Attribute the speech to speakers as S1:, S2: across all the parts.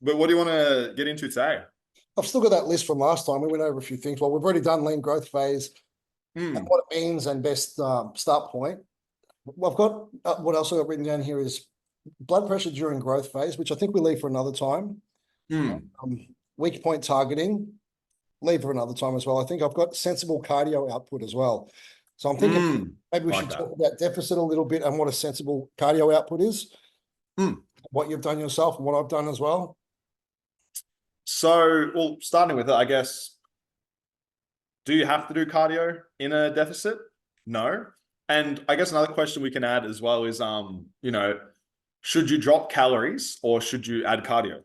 S1: But what do you want to get into today?
S2: I've still got that list from last time. We went over a few things. Well, we've already done lean growth phase and
S1: Hmm.
S2: what it means and best start point. Well, I've got what else I got written down here is blood pressure during growth phase, which I think we leave for another time.
S1: Hmm.
S2: Weak point targeting, leave for another time as well. I think I've got sensible cardio output as well. So I'm thinking
S1: Hmm.
S2: maybe we
S1: Like
S2: should
S1: that.
S2: talk about deficit a little bit and what a sensible cardio output is,
S1: Hmm.
S2: what you've done yourself and what I've done as well.
S1: So, well, starting with it, I guess, do you have to do cardio in a deficit? No. And I guess another question we can add as well is, should you drop calories or should you add cardio?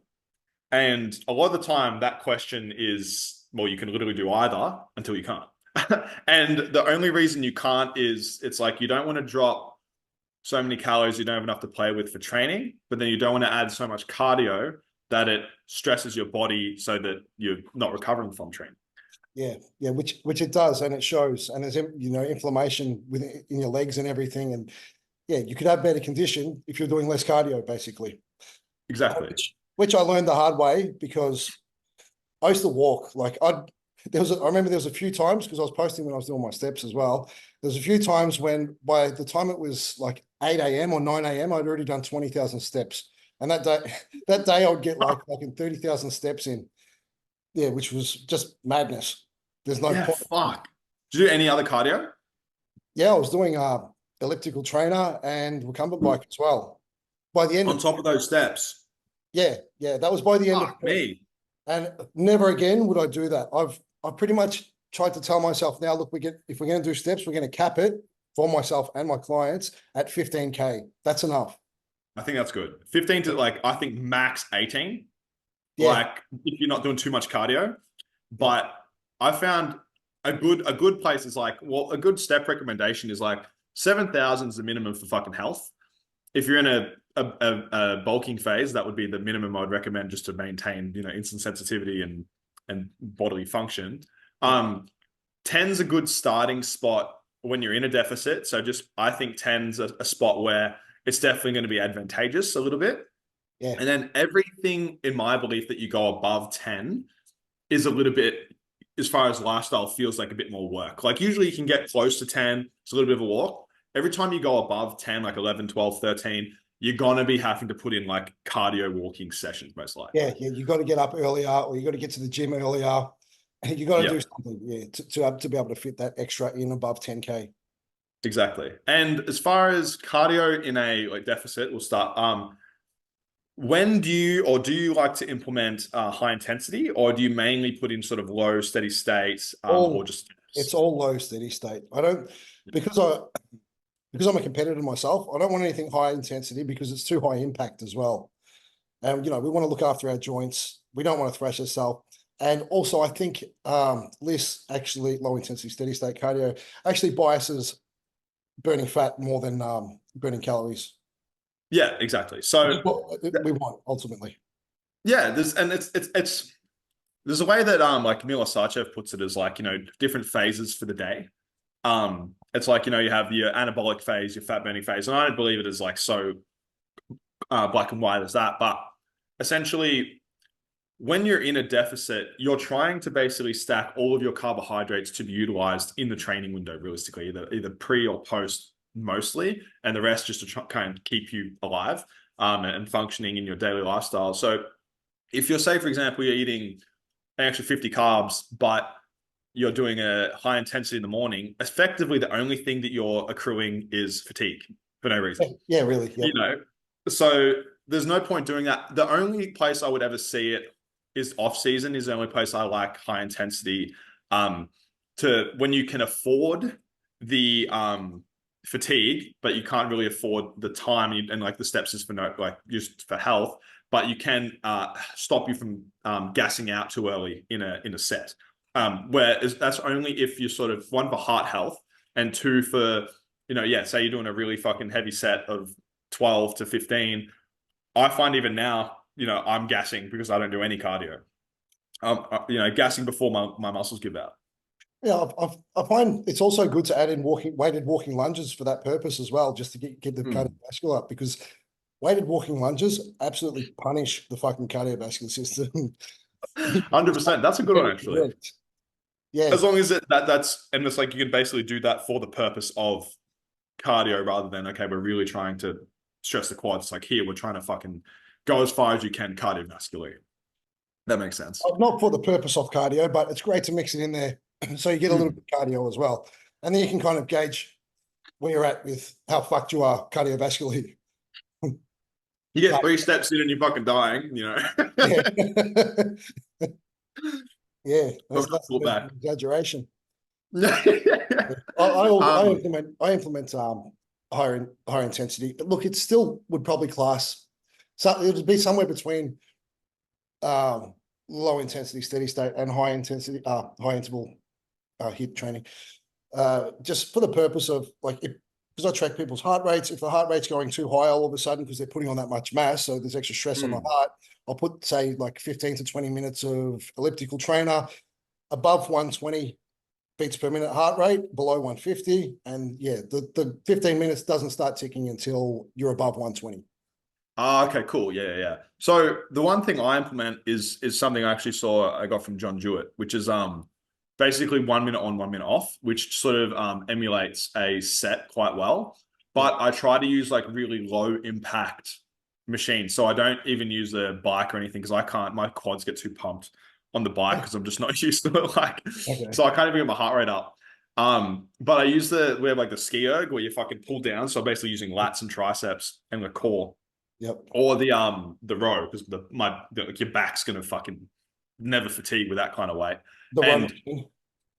S1: And a lot of the time, that question is, well, you can literally do either until you can't. And the only reason you can't is it's like you don't want to drop so many calories you don't have enough to play with for training, but then you don't want to add so much cardio that it stresses your body so that you're not recovering from training.
S2: Yeah, yeah, which it does, and it shows, and there's inflammation within in your legs and everything, and yeah, you could have better condition if you're doing less cardio, basically.
S1: Exactly.
S2: Which I learned the hard way because I used to walk like I remember there was a few times because I was posting when I was doing my steps as well. There was a few times when by the time it was like 8 a.m. or 9 a.m. I'd already done 20,000 steps, and that day I would get like fucking 30,000 steps in. Yeah, which was just madness. There's no
S1: Yeah,
S2: point.
S1: fuck. Do you do any other cardio?
S2: Yeah, I was doing elliptical trainer and recumbent bike as well. By the end
S1: On
S2: of
S1: top of those steps?
S2: yeah, that was by the end of
S1: Fuck me.
S2: and never again would I do that. I pretty much tried to tell myself now, look, if we're going to do steps, we're going to cap it for myself and my clients at 15K. That's enough.
S1: I think that's good. 15 to like, I think max 18.
S2: Yeah,
S1: Like if you're not doing too much cardio.
S2: yeah,
S1: But I found a good place is like, well, a good step recommendation is like 7,000 is the minimum for fucking health. If you're in a bulking phase, that would be the minimum I'd recommend just to maintain, insulin sensitivity and bodily function.
S2: yeah,
S1: Um, 10's a good starting spot when you're in a deficit. So just I think 10's a spot where it's definitely going to be advantageous a little bit.
S2: yeah,
S1: And then everything in my belief that you go above 10 is a little bit, as far as lifestyle, feels like a bit more work. Like usually you can get close to 10, it's a little bit of a walk. Every time you go above 10, like 11, 12, 13, you're going to be having to put in like cardio walking sessions, most likely.
S2: yeah. You got to get up earlier, or you got to get to the gym earlier. And you got to
S1: Yeah,
S2: do something, yeah, to be able to fit that extra in above 10K.
S1: exactly. And as far as cardio in a like deficit, we'll start. When do you like to implement high intensity, or do you mainly put in sort of low steady states, or
S2: All
S1: just
S2: it's all low steady state. I don't because I because I'm a competitor myself, I don't want anything high intensity because it's too high impact as well. And we want to look after our joints. We don't want to thrash ourselves. And also, I think less actually low intensity steady state cardio actually biases burning fat more than burning calories,
S1: yeah, exactly.
S2: which is
S1: So
S2: what we want ultimately.
S1: yeah, it's there's a way that like Mila Sarchev puts it as like different phases for the day. It's like you have your anabolic phase, your fat burning phase, and I don't believe it as like so black and white as that. But essentially, when you're in a deficit, you're trying to basically stack all of your carbohydrates to be utilized in the training window, realistically, either pre or post mostly, and the rest just to try, kind of keep you alive and functioning in your daily lifestyle. So if you're, say, for example, you're eating an extra 50 carbs, but you're doing a high intensity in the morning, effectively the only thing that you're accruing is fatigue for no reason.
S2: Yeah, really.
S1: You
S2: Yep.
S1: know, so there's no point doing that. The only place I would ever see it is off season is the only place I like high intensity. Um, to when you can afford the fatigue, but you can't really afford the time and like the steps is for no like just for health, but you can stop you from gassing out too early in a set. Where that's only if you're sort of one for heart health and two for yeah, say you're doing a really fucking heavy set of 12 to 15. I find even now, I'm gassing because I don't do any cardio. Gassing before my muscles give out.
S2: Yeah, I find it's also good to add in weighted walking lunges for that purpose as well, just to get the
S1: Hmm.
S2: cardiovascular up because weighted walking lunges absolutely punish the fucking cardiovascular system.
S1: 100%. That's a good one, actually.
S2: Yeah.
S1: As long as that's and it's like you can basically do that for the purpose of cardio rather than okay, we're really trying to stress the quads. It's like here we're trying to fucking go as far as you can cardiovascularly. That makes sense.
S2: Not for the purpose of cardio, but it's great to mix it in there so you get a little
S1: Mm.
S2: bit of cardio as well. And then you can kind of gauge where you're at with how fucked you are cardiovascularly.
S1: You get 3 steps in and you're fucking dying, you know.
S2: Yeah. Yeah,
S1: But
S2: that's
S1: pull
S2: an
S1: back.
S2: exaggeration.
S1: um,
S2: Yeah. I implement higher intensity. But look, it still would probably class. So it would be somewhere between um, low intensity steady state and high intensity high interval HIIT training. Just for the purpose of like because I track people's heart rates. If the heart rate's going too high all of a sudden because they're putting on that much mass, so there's extra stress on the heart, I'll put say like 15 to 20 minutes of elliptical trainer above 120 beats per minute heart rate, below 150. And yeah, the 15 minutes doesn't start ticking until you're above 120.
S1: Okay, cool. Yeah, yeah, yeah. So the one thing I implement is something I actually saw I got from John Jewett, which is basically 1 minute on, 1 minute off, which sort of emulates a set quite well.
S2: Yeah.
S1: But I try to use like really low impact machines. So I don't even use the bike or anything because I can't, my quads get too pumped on the bike because I'm just not used to it. Like,
S2: Okay.
S1: so I can't even get my heart rate up. But I use we have like the ski erg where you fucking pull down. So I'm basically using lats and triceps and the core
S2: Yep.
S1: or the row because like your back's gonna fucking never fatigue with that kind of weight.
S2: The row
S1: And
S2: machine.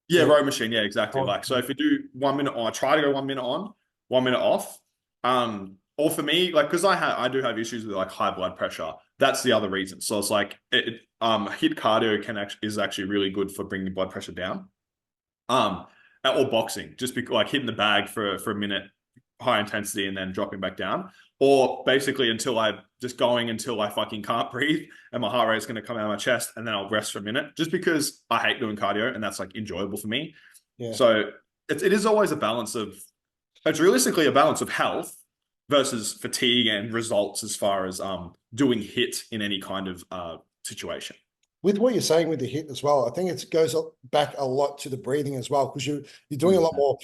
S1: yeah,
S2: Yeah.
S1: row machine, yeah, exactly.
S2: Oh,
S1: Like so, if you do 1 minute on, I try to go 1 minute on, 1 minute off. Or for me, like because I do have issues with like high blood pressure. That's the other reason. So it's like hit cardio is actually really good for bringing blood pressure down. Um, or boxing, just because like hitting the bag for a minute, high intensity, and then dropping back down, or basically until I fucking can't breathe and my heart rate is going to come out of my chest, and then I'll rest for a minute, just because I hate doing cardio and that's like enjoyable for me.
S2: yeah.
S1: So it is always a balance of it's realistically a balance of health versus fatigue and results as far as doing hit in any kind of situation.
S2: With what you're saying with the hit as well, I think it goes back a lot to the breathing as well because you're doing a lot
S1: 100%.
S2: more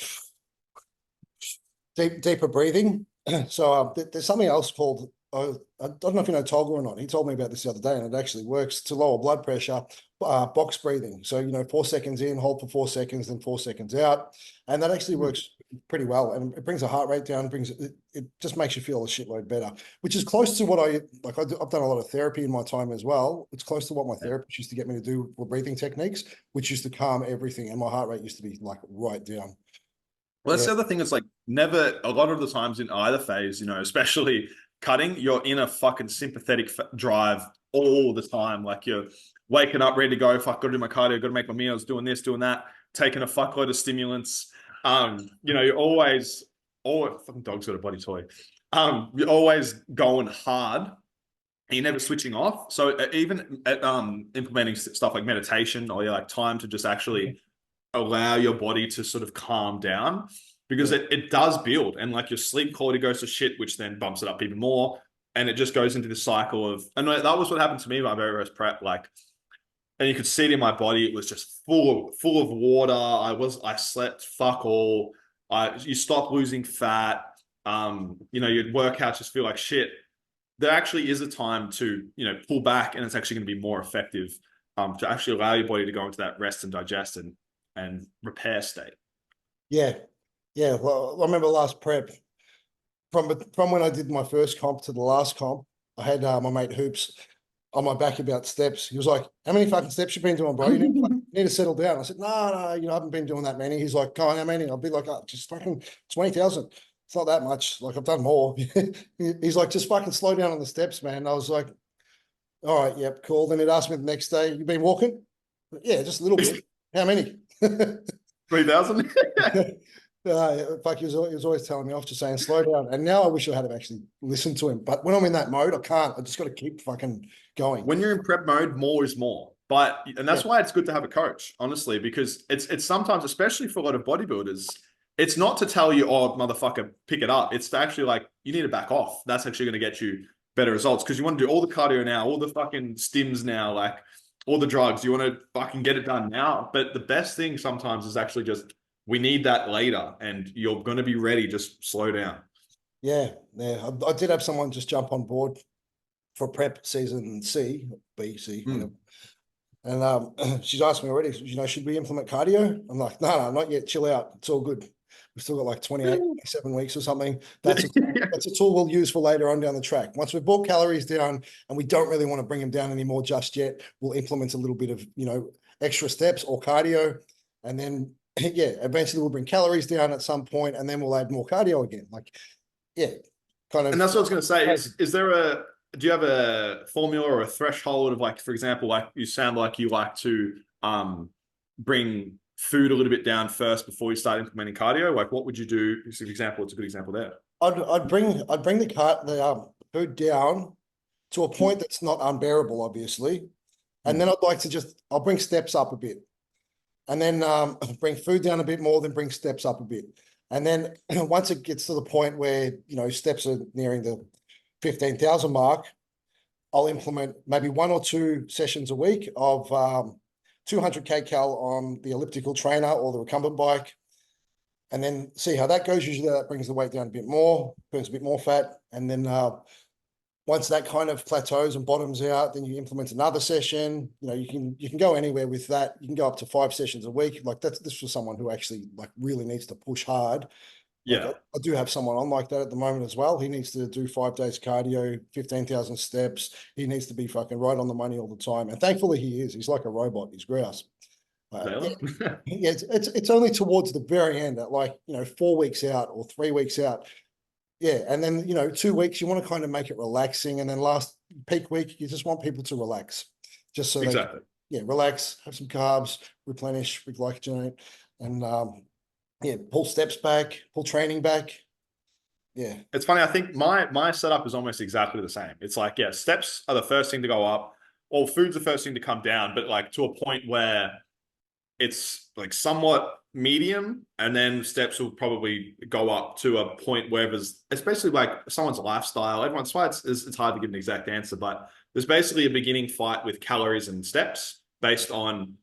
S2: deeper breathing. So there's something else called I don't know if you know Tolga or not. He told me about this the other day, and it actually works to lower blood pressure. Box breathing. So 4 seconds in, hold for 4 seconds, then 4 seconds out, and that actually works pretty well. And it brings the heart rate down. It just makes you feel a shitload better, which is close to what I like. I've done a lot of therapy in my time as well. It's close to what my therapist used to get me to do with breathing techniques, which used to calm everything, and my heart rate used to be like right down.
S1: Well, that's
S2: Yeah.
S1: the other thing. It's like never, a lot of the times in either phase, especially cutting, you're in a fucking sympathetic drive all the time. Like you're waking up ready to go. Fuck, got to do my cardio, got to make my meals, doing this, doing that, taking a fuckload of stimulants. You're always, fucking dog's got a body toy. You're always going hard and you're never switching off. So even at, implementing stuff like meditation or like time to just actually allow your body to sort of calm down because
S2: Yeah.
S1: it does build and like your sleep quality goes to shit, which then bumps it up even more. And it just goes into this cycle of, and that was what happened to me my very first prep. Like, and you could see it in my body. It was just full of water. I slept fuck all. You stop losing fat. Your workouts just feel like shit. There actually is a time to, pull back and it's actually going to be more effective to actually allow your body to go into that rest and digest and repair state.
S2: Yeah. Yeah. Well, I remember last prep from when I did my first comp to the last comp, I had my mate Hoops on my back about steps. He was like, "How many fucking steps you been doing, bro? You need to settle down." I said, "No, no, I haven't been doing that many." He's like, "Go on, how many?" I'll be like, "Oh, just fucking 20,000. It's not that much. Like I've done more." He's like, "Just fucking slow down on the steps, man." And I was like, "All right, yep, cool." Then he'd ask me the next day, "You been walking?" Yeah, just a little bit. How many?
S1: 3,000?
S2: Fuck, he was always telling me off, just saying slow down. And now I wish I had actually listened to him. But when I'm in that mode, I can't. I just got to keep fucking going.
S1: When you're in prep mode, more is more. And
S2: Yeah,
S1: that's why it's good to have a coach, honestly, because it's sometimes, especially for a lot of bodybuilders, it's not to tell you, oh, motherfucker, pick it up. It's to actually like, you need to back off. That's actually going to get you better results because you want to do all the cardio now, all the fucking stims now, like all the drugs. You want to fucking get it done now. But the best thing sometimes is actually just, we need that later and you're going to be ready. Just slow down.
S2: Yeah, yeah. I did have someone just jump on board for prep season C, B, C, whatever.
S1: Mm.
S2: And she's asked me already, should we implement cardio? I'm like, no, not yet. Chill out. It's all good. We've still got like 28, 27 weeks or something. That's a tool we'll use for later on down the track. Once we've brought calories down and we don't really want to bring them down anymore just yet, we'll implement a little bit of, extra steps or cardio. And then, yeah, eventually we'll bring calories down at some point and then we'll add more cardio again. Like, yeah, kind
S1: And
S2: of.
S1: that's what I was going to say. Do you have a formula or a threshold of like, for example, like you sound like you like to bring food a little bit down first before you start implementing cardio? Like what would you do? This is an example. It's a good example there.
S2: I'd bring the food down to a point that's not unbearable, obviously. And then
S1: Hmm.
S2: I'll bring steps up a bit. And then bring food down a bit more, then bring steps up a bit. And then once it gets to the point where, steps are nearing the 15,000 mark, I'll implement maybe 1 or 2 sessions a week of 200K cal on the elliptical trainer or the recumbent bike, and then see how that goes. Usually that brings the weight down a bit more, burns a bit more fat. And then once that kind of plateaus and bottoms out, then you implement another session. You can go anywhere with that. You can go up to 5 sessions a week. Like this for someone who actually like really needs to push hard. Like
S1: Yeah,
S2: I do have someone on like that at the moment as well. He needs to do 5 days cardio, 15,000 steps. He needs to be fucking right on the money all the time. And thankfully he is. He's like a robot. He's grouse. Yeah,
S1: Taylor.
S2: yeah, it's only towards the very end at like 4 weeks out or 3 weeks out. Yeah, and then 2 weeks you want to kind of make it relaxing, and then last peak week you just want people to relax, just so they can,
S1: Exactly.
S2: yeah, relax, have some carbs, replenish, reglycogenate, and yeah, pull steps back, pull training back. Yeah,
S1: It's funny. I think my setup is almost exactly the same. It's like, yeah, steps are the first thing to go up, or food's the first thing to come down, but like to a point where it's like somewhat medium, and then steps will probably go up to a point where it's basically like someone's lifestyle. Everyone's why it's hard to give an exact answer, but there's basically a beginning fight with calories and steps based on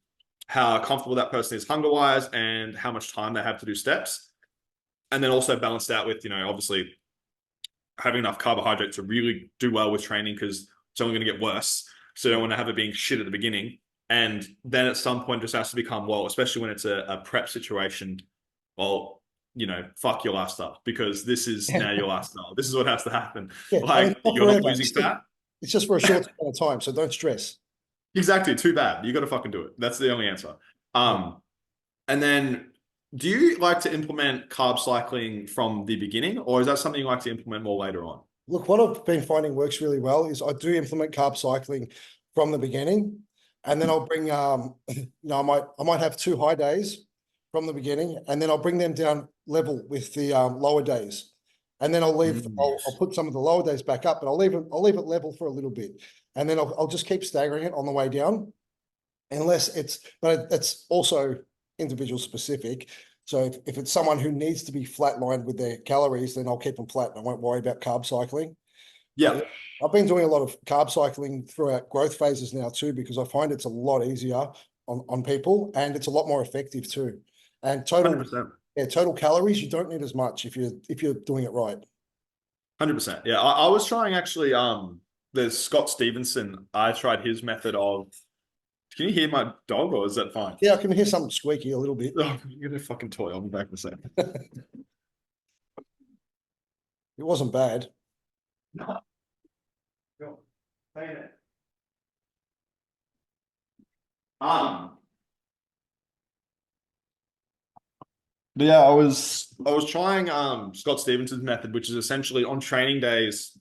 S1: how comfortable that person is hunger wise and how much time they have to do steps. And then also balanced out with, obviously having enough carbohydrate to really do well with training because it's only going to get worse. So you don't want to have it being shit at the beginning. And then at some point, it just has to become, well, especially when it's a prep situation, well, fuck your lifestyle because this is now your lifestyle. This is what has to happen.
S2: yeah. I mean,
S1: Like,
S2: it's not
S1: you're not
S2: forever.
S1: losing fat.
S2: It's just for a short amount of time, so don't stress.
S1: Exactly. Too bad. You got to fucking do it. That's the only answer.
S2: Yeah.
S1: And then do you like to implement carb cycling from the beginning, or is that something you like to implement more later on?
S2: Look, what I've been finding works really well is I do implement carb cycling from the beginning, and then I'll bring I might have 2 high days from the beginning, and then I'll bring them down level with the lower days, and then I'll
S1: Yes.
S2: put some of the lower days back up, but I'll leave it level for a little bit, and then I'll just keep staggering it on the way down, but it's also individual specific. So if it's someone who needs to be flatlined with their calories, then I'll keep them flat and I won't worry about carb cycling. But yeah,
S1: Yeah,
S2: I've been doing a lot of carb cycling throughout growth phases now too, because I find it's a lot easier on people and it's a lot more effective too. And
S1: 100%.
S2: total calories, you don't need as much if you're doing it right.
S1: 100%. Yeah, I was trying actually. There's Scott Stevenson. I tried his method of. Can you hear my dog, or is that fine?
S2: Yeah, I can hear something squeaky a little bit.
S1: Oh, you're gonna fucking toy. I'll be back in a second.
S2: It wasn't bad.
S1: No. Go. Stay in it. Um, but yeah, I was trying Scott Stevenson's method, which is essentially on training days,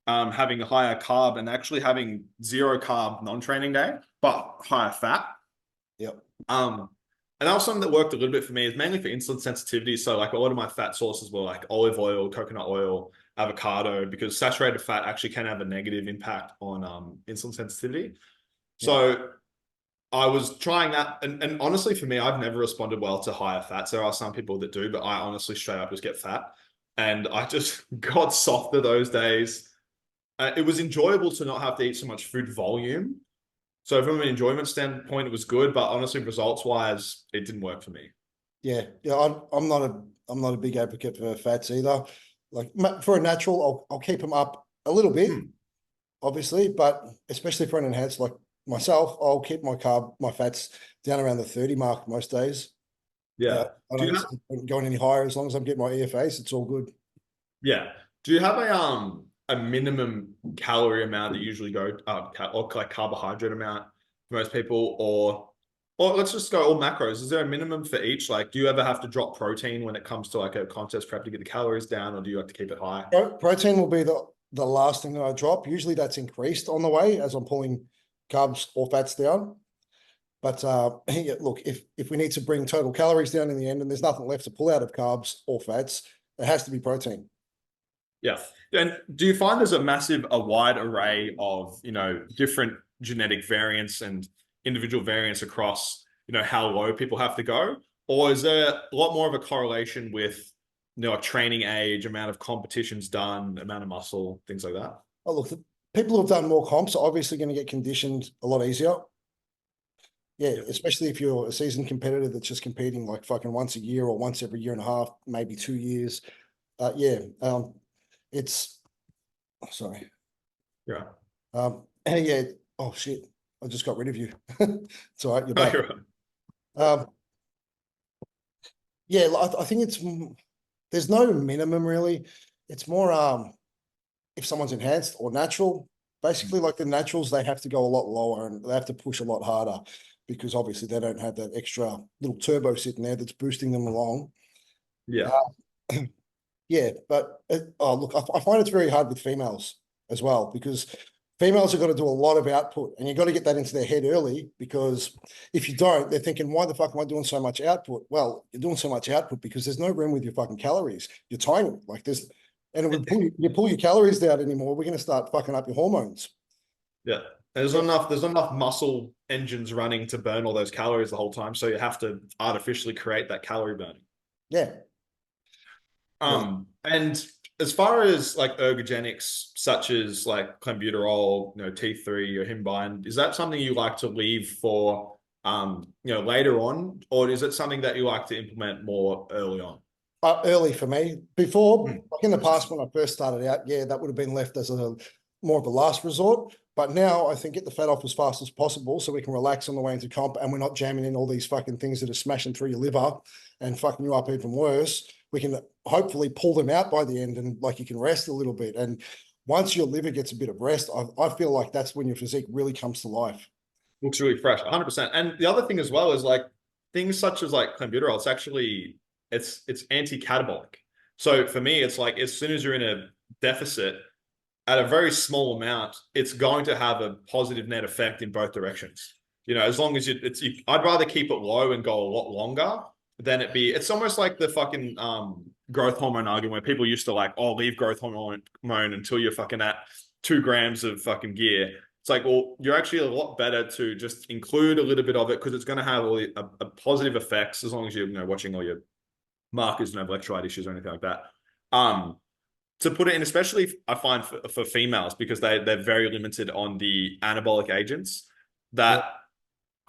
S1: having a higher carb and actually having zero carb non-training day, but higher fat.
S2: Yep.
S1: Um, and that was something that worked a little bit for me. It's mainly for insulin sensitivity. So like a lot of my fat sources were like olive oil, coconut oil, avocado, because saturated fat actually can have a negative impact on insulin sensitivity.
S2: Yep.
S1: So I was trying that, and honestly, for me, I've never responded well to higher fats. There are some people that do, but I honestly straight up just get fat, and I just got softer those days. It was enjoyable to not have to eat so much food volume. So from an enjoyment standpoint, it was good, but honestly, results wise, it didn't work for me.
S2: Yeah, yeah. I'm not a big advocate for fats either. Like for a natural, I'll keep them up a little bit,
S1: Hmm.
S2: obviously, but especially for an enhanced like myself, I'll keep my fats down around the 30 mark most days.
S1: Yeah.
S2: I
S1: Do you
S2: don't
S1: have?
S2: see it going any higher as long as I'm getting my EFAs, it's all good.
S1: Yeah. Do you have a minimum calorie amount that you usually go or like carbohydrate amount for most people, or let's just go all macros. Is there a minimum for each? Like, do you ever have to drop protein when it comes to like a contest prep to get the calories down, or do you have to keep it high?
S2: Protein will be the last thing that I drop. Usually that's increased on the way as I'm pulling carbs or fats down. But yeah, look, if we need to bring total calories down in the end and there's nothing left to pull out of carbs or fats, it has to be protein.
S1: Yeah. And do you find there's a wide array of, different genetic variants and individual variants across, how low people have to go? Or is there a lot more of a correlation with, like training age, amount of competitions done, amount of muscle, things like that?
S2: Oh, look, the people who have done more comps are obviously going to get conditioned a lot easier. Yeah,
S1: Yeah.
S2: especially if you're a seasoned competitor that's just competing like fucking once a year or once every year and a half, maybe 2 years. Yeah, it's sorry.
S1: Yeah.
S2: And yeah, oh shit, I just got rid of you. It's all right, you're
S1: Oh,
S2: back.
S1: you're right.
S2: Um, yeah, I think there's no minimum really. It's more if someone's enhanced or natural. Basically, like the naturals, they have to go a lot lower and they have to push a lot harder because obviously they don't have that extra little turbo sitting there that's boosting them along.
S1: Yeah.
S2: Uh, yeah, but oh look, I find it's very hard with females as well because females have got to do a lot of output, and you've got to get that into their head early because if you don't, they're thinking, "Why the fuck am I doing so much output?" Well, you're doing so much output because there's no room with your fucking calories. You're tiny, like this, and if we you pull your calories down anymore, we're going to start fucking up your hormones.
S1: Yeah. There's not enough muscle engines running to burn all those calories the whole time. So you have to artificially create that calorie burning.
S2: Yeah, yeah.
S1: And as far as like ergogenics, such as like clenbuterol, T3 or Himbind, is that something you like to leave for, later on, or is it something that you like to implement more early on?
S2: Early for me. Before,
S1: Hmm.
S2: like in the past, when I first started out, yeah, that would have been left as a more of a last resort. But now I think get the fat off as fast as possible so we can relax on the way into comp and we're not jamming in all these fucking things that are smashing through your liver and fucking you up even worse. We can hopefully pull them out by the end and like you can rest a little bit. And once your liver gets a bit of rest, I feel like that's when your physique really comes to life.
S1: Looks really fresh, 100%. And the other thing as well is like things such as like clenbuterol, it's anti-catabolic. So for me, it's like as soon as you're in a deficit at a very small amount, it's going to have a positive net effect in both directions. As long as I'd rather keep it low and go a lot longer than it's almost like the fucking growth hormone argument where people used to like, oh, leave growth hormone until you're fucking at 2 grams of fucking gear. It's like, well, you're actually a lot better to just include a little bit of it because it's going to have a positive effects as long as you're watching all your markers and have electrolyte issues or anything like that. To put it in, especially I find for females because they're very limited on the anabolic agents,
S2: Yeah.
S1: that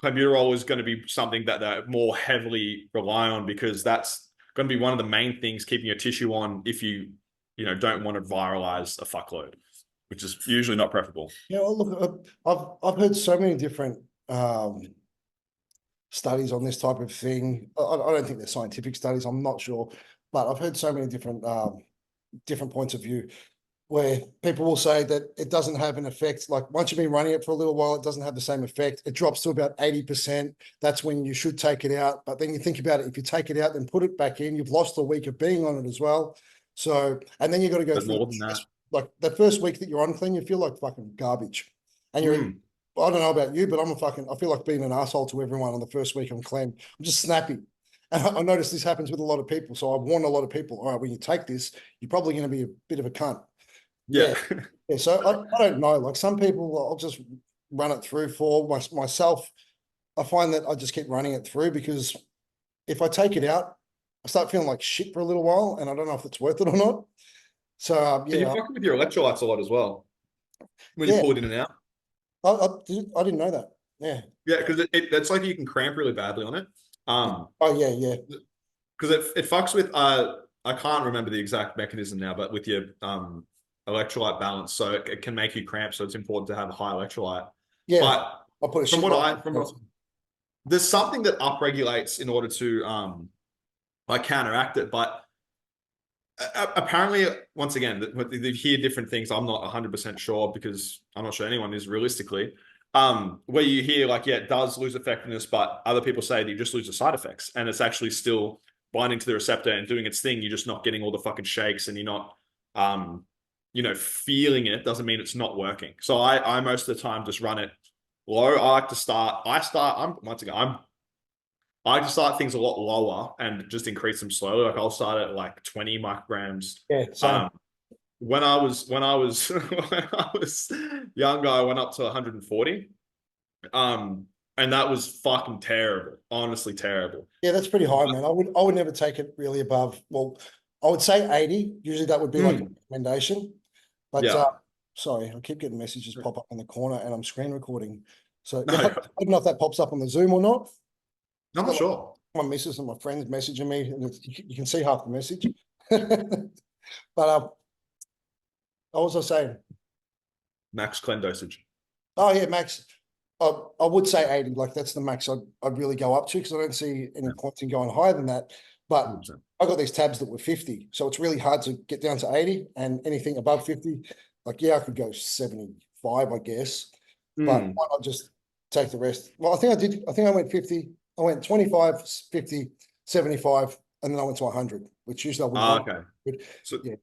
S1: clenbuterol is going to be something that they more heavily rely on because that's going to be one of the main things keeping your tissue on if don't want to viralize a fuckload, which is usually not preferable.
S2: Yeah, well, look, I've heard so many different studies on this type of thing. I don't think they're scientific studies. I'm not sure, but I've heard so many different points of view where people will say that it doesn't have an effect. Like once you've been running it for a little while, it doesn't have the same effect. It drops to about 80%. That's when you should take it out. But then you think about it, if you take it out, then put it back in, you've lost a week of being on it as well. So, and then you got to go
S1: But
S2: through
S1: more than that.
S2: like the first week that you're on clean, you feel like fucking garbage. And
S1: Mm,
S2: I don't know about you, but I feel like being an asshole to everyone on the first week I'm clean. I'm just snappy. And I notice this happens with a lot of people. So I warn a lot of people, all right, when you take this, you're probably going to be a bit of a cunt.
S1: yeah.
S2: Yeah. Yeah. So I don't know. Like some people, I'll just run it through for myself. I find that I just keep running it through because if I take it out, I start feeling like shit for a little while, and I don't know if it's worth it or not. So
S1: And you're
S2: yeah,
S1: fucking with your electrolytes a lot as well when you
S2: yeah,
S1: pull it in and out.
S2: I didn't know that. Yeah.
S1: Yeah, because it's like you can cramp really badly on it.
S2: Yeah. Oh yeah, yeah,
S1: Because it fucks with I can't remember the exact mechanism now, but with your electrolyte balance, so it can make you cramp. So it's important to have a high electrolyte.
S2: yeah.
S1: But
S2: I put a
S1: from
S2: shit
S1: what
S2: load.
S1: I from what, there's something that upregulates in order to like counteract it, but apparently, once again, they hear different things. I'm not 100% sure because I'm not sure anyone is realistically. Where you hear like, yeah, it does lose effectiveness, but other people say that you just lose the side effects, and it's actually still binding to the receptor and doing its thing. You're just not getting all the fucking shakes, and you're not, feeling it. Doesn't mean it's not working. So I most of the time just run it low. I like to start. I'm once again, I like to start things a lot lower and just increase them slowly. Like I'll start at like 20 micrograms.
S2: Yeah, same.
S1: Um, when I was when I was younger, I went up to 140. And that was fucking terrible. Honestly, terrible.
S2: Yeah, that's pretty high, man. I would never take it really above. Well, I would say 80. Usually that would be like a
S1: Mm,
S2: recommendation. But
S1: yeah.
S2: sorry, I keep getting messages pop up in the corner, and I'm screen recording. So
S1: No,
S2: yeah, I don't know if that pops up on the Zoom or not.
S1: I'm not
S2: Got like
S1: sure.
S2: my missus and my friends messaging me, and you can see half the message. But what was I saying?
S1: Max Clen dosage.
S2: Oh yeah, max. I would say 80. Like that's the max I'd really go up to because I don't see any
S1: Yeah,
S2: point in going higher than that. But
S1: 100%.
S2: I got these tabs that were 50, so it's really hard to get down to 80. And anything above 50, like yeah, I could go 75, I guess. But
S1: Mm.
S2: why not just take the rest? Well, I think I did. I think I went 50. I went 25, 50, 75, and then I went to 100, which usually I wouldn't go.
S1: Okay. So
S2: Yeah,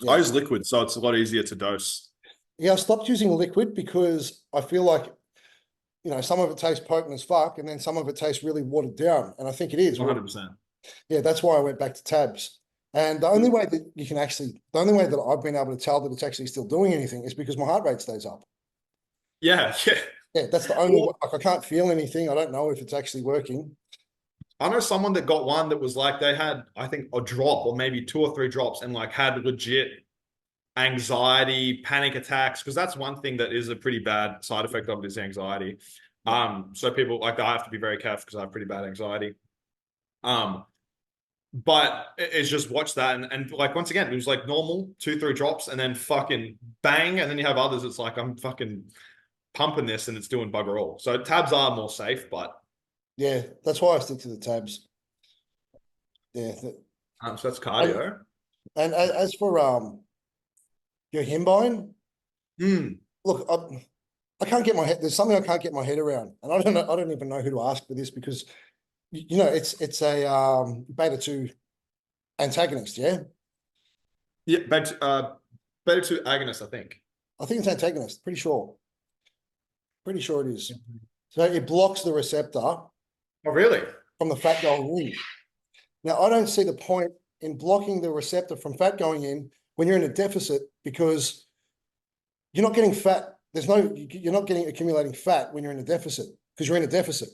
S1: I
S2: yeah.
S1: use liquid, so it's a lot easier to dose.
S2: Yeah, I stopped using liquid because I feel like some of it tastes potent as fuck, and then some of it tastes really watered down. And I think it is. Well,
S1: 100%.
S2: yeah, that's why I went back to tabs. And the only way that the only way that I've been able to tell that it's actually still doing anything is because my heart rate stays up.
S1: Yeah, yeah.
S2: Yeah, that's the only way.
S1: Well,
S2: Like I can't feel anything. I don't know if it's actually working.
S1: I know someone that got one that was like they had, I think, a drop or maybe two or three drops and like had legit anxiety, panic attacks, because that's one thing that is a pretty bad side effect of it is anxiety.
S2: Yeah,
S1: So people like I have to be very careful because I have pretty bad anxiety. Um, but it's just watch that and like once again, it was like normal, two, three drops, and then fucking bang, and then you have others, it's like I'm fucking pumping this and it's doing bugger all. So tabs are more safe, but
S2: yeah, that's why I stick to the tabs. Yeah,
S1: so that's
S2: and,
S1: cardio.
S2: and as for your himbine,
S1: Hmm.
S2: look, I can't get my head. There's something I can't get my head around, and I don't know. I don't even know who to ask for this because it's a beta two antagonist. Yeah,
S1: Yeah, but better to agonist, I think.
S2: I think it's antagonist. Pretty sure. Pretty sure it is. So it blocks the receptor
S1: Oh, really?
S2: from the fat going in. Now I don't see the point in blocking the receptor from fat going in when you're in a deficit because you're not getting fat. You're not getting accumulating fat when you're in a deficit because you're in a deficit.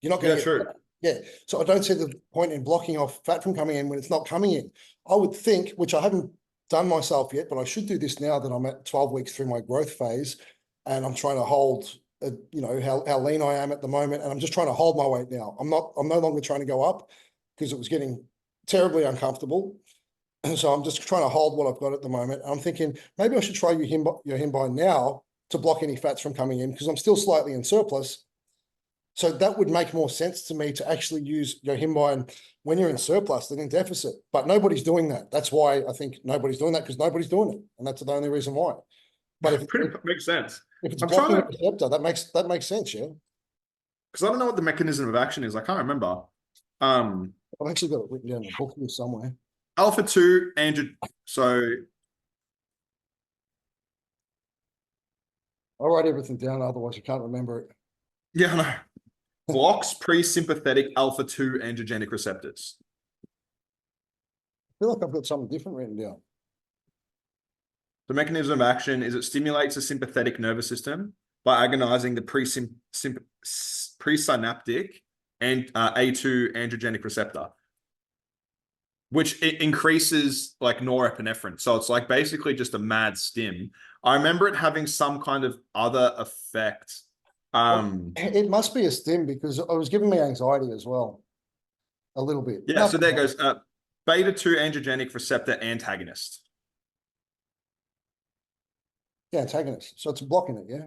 S2: You're not going
S1: Yeah,
S2: to get
S1: true.
S2: fat. Yeah. So I don't see the point in blocking off fat from coming in when it's not coming in. I would think, which I haven't done myself yet, but I should do this now that I'm at 12 weeks through my growth phase and I'm trying to hold, how lean I am at the moment. And I'm just trying to hold my weight now. I'm no longer trying to go up because it was getting terribly uncomfortable. And so I'm just trying to hold what I've got at the moment. I'm thinking maybe I should try your Himbine now to block any fats from coming in because I'm still slightly in surplus. So that would make more sense to me to actually use your Himbine when you're in surplus than in deficit. But nobody's doing that. That's why I think nobody's doing that because nobody's doing it. And that's the only reason why. But
S1: Pretty makes sense.
S2: if it's
S1: I'm trying
S2: blocking the
S1: to
S2: receptor, that makes sense, yeah.
S1: because I don't know what the mechanism of action is. I can't remember. Um,
S2: I've actually got it written down in the book here somewhere.
S1: alpha two angio. So
S2: I'll write everything down, otherwise you can't remember it.
S1: yeah, no. Blocks pre-sympathetic alpha two angiogenic receptors.
S2: I feel like I've got something different written down.
S1: The mechanism of action is it stimulates the sympathetic nervous system by agonizing the presynaptic and A2 androgenic receptor, which it increases like norepinephrine. So it's like basically just a mad stim. I remember it having some kind of other effect.
S2: It must be a stim because it was giving me anxiety as well, a little bit.
S1: Yeah, so
S2: Nothing.
S1: there goes beta 2 androgenic receptor antagonist.
S2: Yeah, antagonist. So it's blocking it. Yeah.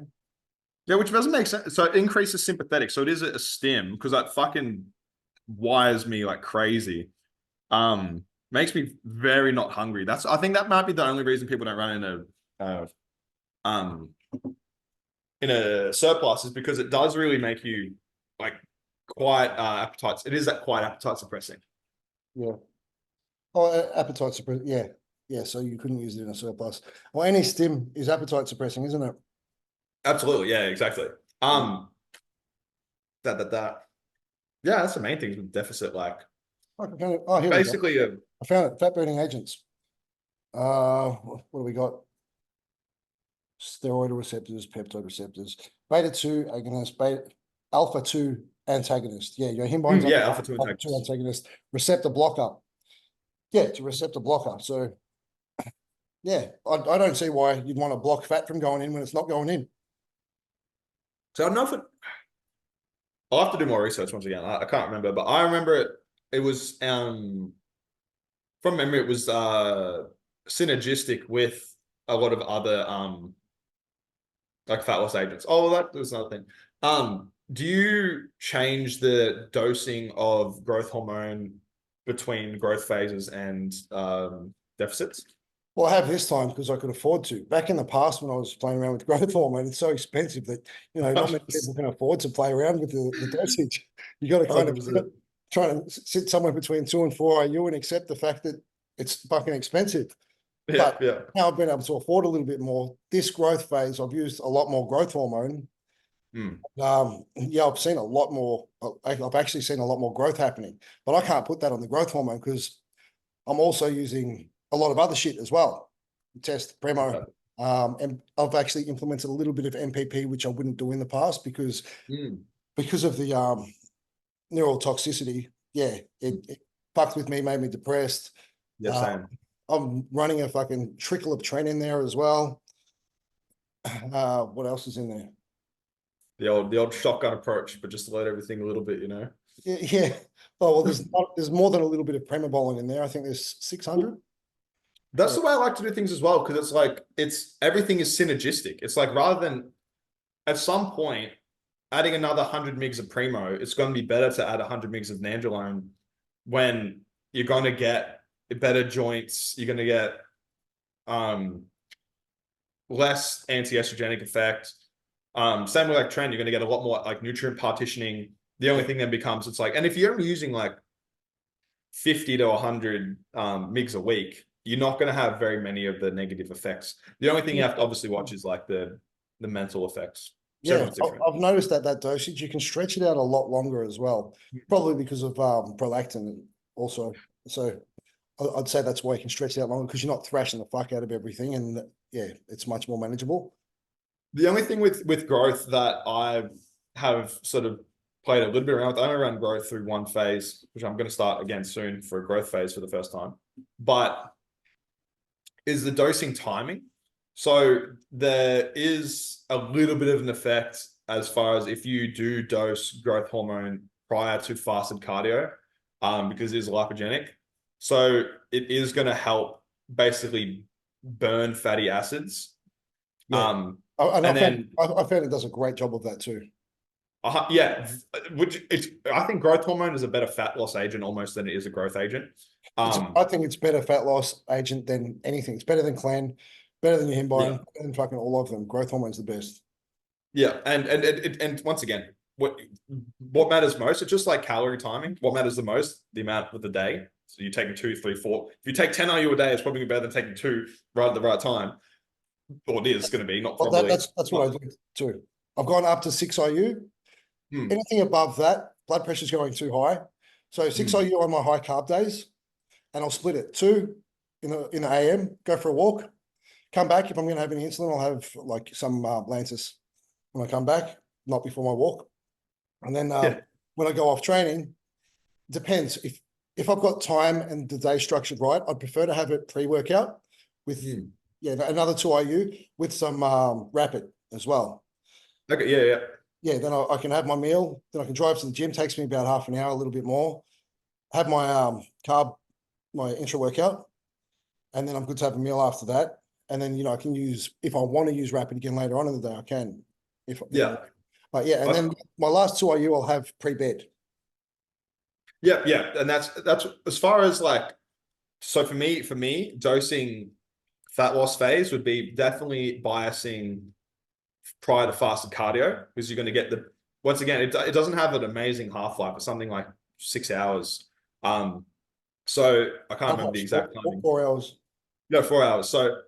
S1: Yeah, which doesn't make sense. So it increases sympathetic. So it is a stim because that fucking wires me like crazy. Makes me very not hungry. I think that might be the only reason people don't run um in a surplus is because it does really make you like quite appetites. It is that quite appetite suppressing.
S2: Yeah. Oh, appetite suppressing. Yeah. Yeah. So you couldn't use it in a surplus. Well, any stim is appetite suppressing, isn't it?
S1: Absolutely, yeah, exactly. That. Yeah, that's the main things with deficit. Like
S2: Oh, here we go.
S1: basically
S2: I found it. Fat burning agents. What do we got? Steroid receptors, peptide receptors, beta 2 agonist, alpha 2 antagonist. Yeah, your himbine's
S1: yeah, alpha 2
S2: alpha 2
S1: antagonist.
S2: antagonist, receptor blocker. Yeah, it's a receptor blocker. So yeah, I don't see why you'd want to block fat from going in when it's not going in.
S1: So I don't know if I'll have to do more research once again. I can't remember, but I remember it was from memory, it was synergistic with a lot of other like fat loss agents. Oh, that was another thing. Do you change the dosing of growth hormone between growth phases and deficits?
S2: Well, I have this time because I could afford to. Back in the past, when I was playing around with growth hormone, it's so expensive that not many people can afford to play around with the dosage. You got to kind of
S1: 100%.
S2: try to sit somewhere between 2 and 4 IU and accept the fact that it's fucking expensive.
S1: Yeah,
S2: But
S1: yeah.
S2: now I've been able to afford a little bit more. This growth phase, I've used a lot more growth hormone. Yeah, I've seen a lot more. I've actually seen a lot more growth happening, but I can't put that on the growth hormone because I'm also using a lot of other shit as well. Test Premo.
S1: Okay.
S2: And I've actually implemented a little bit of MPP, which I wouldn't do in the past because of the neural toxicity. Yeah, it fucked with me, made me depressed.
S1: Yeah, same.
S2: I'm running a fucking trickle of tren in there as well. What else is in there?
S1: The old shotgun approach, but just to load everything a little bit,
S2: Yeah. Oh well, there's more than a little bit of Premabolan in there. I think there's 600.
S1: That's the way I like to do things as well, because it's like everything is synergistic. It's like rather than at some point adding another 100 mgs of Primo, it's going to be better to add 100 mgs of Nandrolone when you're going to get better joints, you're going to get less anti-estrogenic effect. Same with like trend, you're going to get a lot more like nutrient partitioning. The only thing then becomes it's like, and if you're only using like 50 to 100 mgs a week, you're not going to have very many of the negative effects. The only thing you have to obviously watch is like the mental effects. So
S2: Yeah, I've noticed that dosage, you can stretch it out a lot longer as well, probably because of prolactin also. So I'd say that's why you can stretch it out longer because you're not thrashing the fuck out of everything. And yeah, it's much more manageable.
S1: The only thing with growth that I have sort of played a little bit around with, I only ran growth through one phase, which I'm going to start again soon for a growth phase for the first time, but is the dosing timing. So there is a little bit of an effect as far as if you do dose growth hormone prior to fasted cardio, because it is lipogenic. So it is going to help basically burn fatty acids.
S2: Yeah. I
S1: And then
S2: found it does a great job of that too.
S1: yeah, I think growth hormone is a better fat loss agent almost than it is a growth agent.
S2: I think it's better fat loss agent than anything. It's better than Clan, better than your Himbine,
S1: Yeah.
S2: better than fucking all of them. Growth hormone's the best.
S1: Yeah, and once again, what matters most? It's just like calorie timing. What matters the most? The amount of the day. So you're taking 2, 3, 4. If you take 10 IU a day, it's probably better than taking 2 right at the right time. Or it is going to be, not
S2: Well,
S1: probably.
S2: that's what I do too. I've gone up to 6 IU. Anything above that, blood pressure's going too high. So 6 IU on my high carb days, and I'll split it 2 in the AM, go for a walk, come back. If I'm going to have any insulin, I'll have like some Lantus when I come back, not before my walk. And then
S1: Yeah.
S2: when I go off training, depends. If I've got time and the day structured right, I'd prefer to have it pre-workout with
S1: Hmm.
S2: another 2 IU with some rapid as well.
S1: Okay. Yeah. Yeah.
S2: Yeah, then I can have my meal. Then I can drive to the gym. Takes me about half an hour, a little bit more. Have my my intra workout, and then I'm good to have a meal after that. And then I can use, if I want to use rapid again later on in the day, I can. If I,
S1: Yeah.
S2: but yeah, and
S1: I,
S2: then my last 2 IU I'll have pre-bed.
S1: yeah. Yeah. And that's as far as like, so for me, dosing fat loss phase would be definitely biasing prior to fasted cardio because you're going to get the, once again, it doesn't have an amazing half-life. It's something like 6 hours. So I can't
S2: How
S1: remember the
S2: much?
S1: exact timing.
S2: 4 hours.
S1: No, 4 hours. So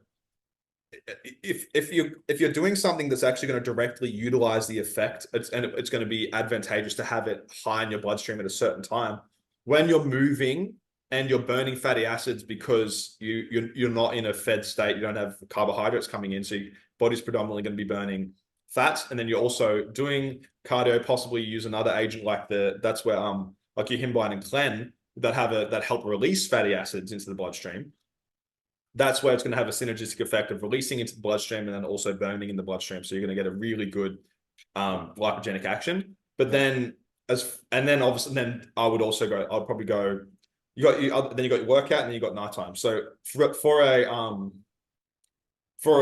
S1: if you're doing something that's actually going to directly utilize the effect, it's going to be advantageous to have it high in your bloodstream at a certain time. When you're moving and you're burning fatty acids because you're not in a fed state, you don't have carbohydrates coming in, so your body's predominantly going to be burning fats, and then you're also doing cardio. Possibly use another agent like that's where like your Himbine and Clen that help release fatty acids into the bloodstream. That's where it's going to have a synergistic effect of releasing into the bloodstream and then also burning in the bloodstream. So you're going to get a really good lipogenic action. But then obviously then I would also go, I'd probably go, then you got your workout and then you got nighttime. So for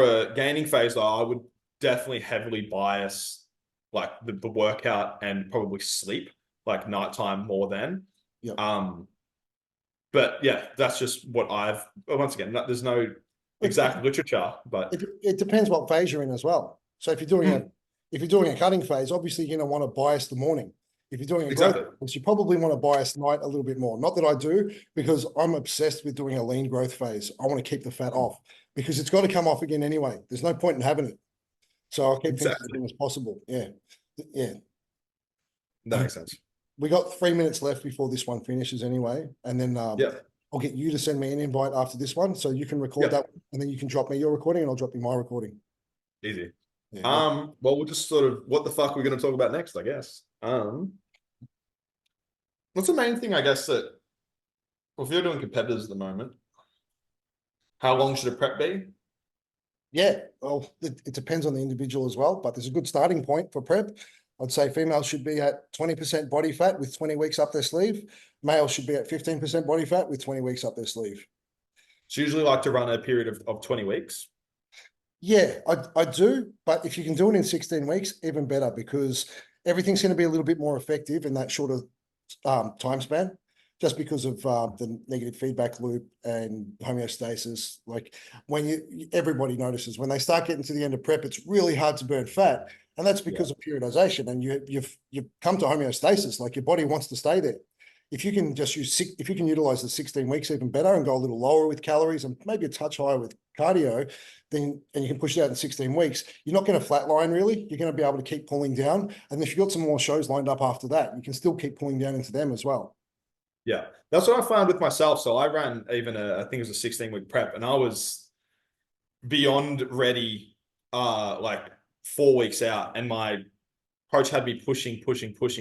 S1: a gaining phase though, I would definitely heavily bias like the workout and probably sleep, like nighttime more than.
S2: Yep.
S1: But yeah, that's just what once again, there's no exact literature, but
S2: It depends what phase you're in as well. So if you're doing
S1: mm,
S2: a cutting phase, obviously you're going to want to bias the morning. If you're doing a growth
S1: exactly.
S2: phase, you probably want to bias night a little bit more. Not that I do, because I'm obsessed with doing a lean growth phase. I want to keep the fat off because it's got to come off again anyway. There's no point in having it. So I'll keep things as
S1: Exactly.
S2: lean as possible. Yeah. Yeah.
S1: That makes sense.
S2: We got 3 minutes left before this one finishes anyway. And then
S1: Yeah.
S2: I'll get you to send me an invite after this one so you can record
S1: Yeah.
S2: that, and then you can drop me your recording and I'll drop you my recording.
S1: Easy.
S2: Yeah.
S1: Well, we'll just sort of what the fuck we're going to talk about next, I guess. What's the main thing, I guess, that well, if you're doing competitors at the moment, how long should a prep be?
S2: Yeah, well, it depends on the individual as well, but there's a good starting point for prep. I'd say females should be at 20% body fat with 20 weeks up their sleeve. Males should be at 15% body fat with 20 weeks up their sleeve.
S1: It's usually like to run a period of 20 weeks.
S2: Yeah, I do, but if you can do it in 16 weeks, even better, because everything's going to be a little bit more effective in that shorter time span, just because of the negative feedback loop and homeostasis. Like everybody notices when they start getting to the end of prep, it's really hard to burn fat, and that's
S1: Yeah.
S2: because of periodization. And you've come to homeostasis, like your body wants to stay there. If you can if you can utilize the 16 weeks even better and go a little lower with calories and maybe a touch higher with cardio, then and you can push it out in 16 weeks, you're not going to flatline really. You're going to be able to keep pulling down. And if you've got some more shows lined up after that, you can still keep pulling down into them as well.
S1: Yeah. That's what I found with myself. So I ran even I think it was a 16-week prep, and I was beyond ready like 4 weeks out, and my coach had me pushing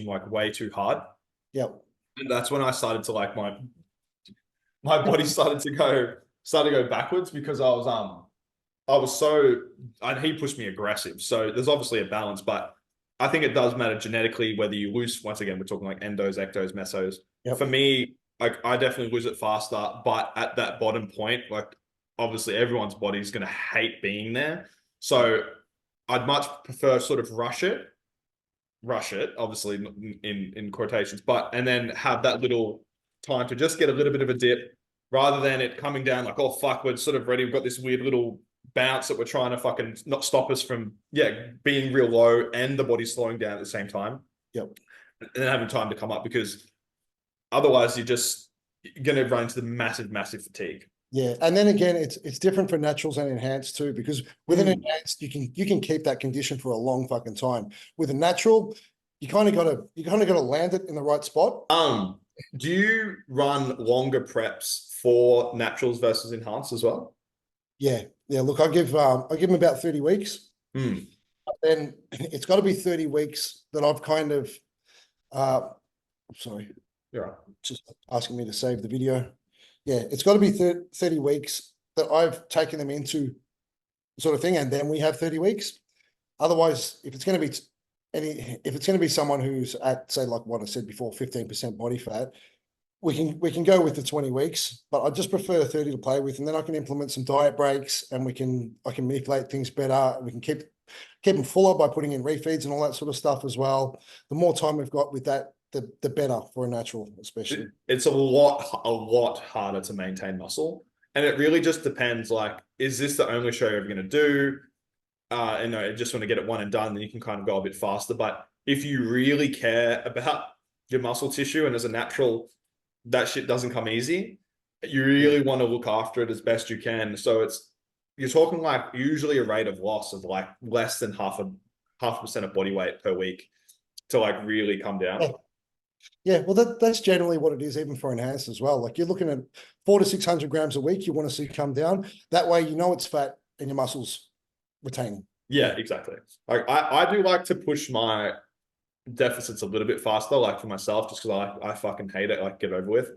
S1: like way too hard.
S2: Yep.
S1: And that's when I started to like my body started to go backwards because I was so, and he pushed me aggressive. So there's obviously a balance, but I think it does matter genetically whether you lose. Once again, we're talking like endos, ectos, mesos.
S2: Yep.
S1: For me, like I definitely lose it faster, but at that bottom point, like obviously everyone's body is going to hate being there. So I'd much prefer sort of rush it, obviously in quotations, but and then have that little time to just get a little bit of a dip rather than it coming down like, oh fuck, we're sort of ready. We've got this weird little bounce that we're trying to fucking not stop us from being real low and the body slowing down at the same time.
S2: Yep.
S1: And then having time to come up because otherwise you're going to run into the massive fatigue.
S2: Yeah, and then again, it's different for naturals and enhanced too, because with an enhanced, you can keep that condition for a long fucking time. With a natural, you kind of gotta land it in the right spot.
S1: Do you run longer preps for naturals versus enhanced as well?
S2: Yeah, yeah. Look, I give them about 30 weeks.
S1: Mm.
S2: Then it's got to be 30 weeks that I've kind of I'm sorry,
S1: Yeah.
S2: just asking me to save the video. Yeah, it's got to be 30 weeks that I've taken them into sort of thing, and then we have 30 weeks. Otherwise, if it's going to be if it's going to be someone who's at, say, like what I said before, 15% body fat, we can go with the 20 weeks, but I just prefer 30 to play with, and then I can implement some diet breaks, and I can manipulate things better. We can keep them fuller by putting in refeeds and all that sort of stuff as well. The more time we've got with that, the better for a natural, especially.
S1: It's a lot harder to maintain muscle. And it really just depends, like, is this the only show you're ever going to do? And I just want to get it one and done, then you can kind of go a bit faster. But if you really care about your muscle tissue and as a natural, that shit doesn't come easy. You
S2: Yeah.
S1: really want to look after it as best you can. So you're talking like usually a rate of loss of like less than half a percent of body weight per week to like really come down.
S2: Yeah. Yeah, well, that's generally what it is, even for enhanced as well. Like you're looking at 400 to 600 grams a week, you want to see come down. That way, you know it's fat and your muscles retaining.
S1: Yeah,
S2: Yeah.
S1: exactly. Like I do like to push my deficits a little bit faster, like for myself, just because I fucking hate it, like get over with.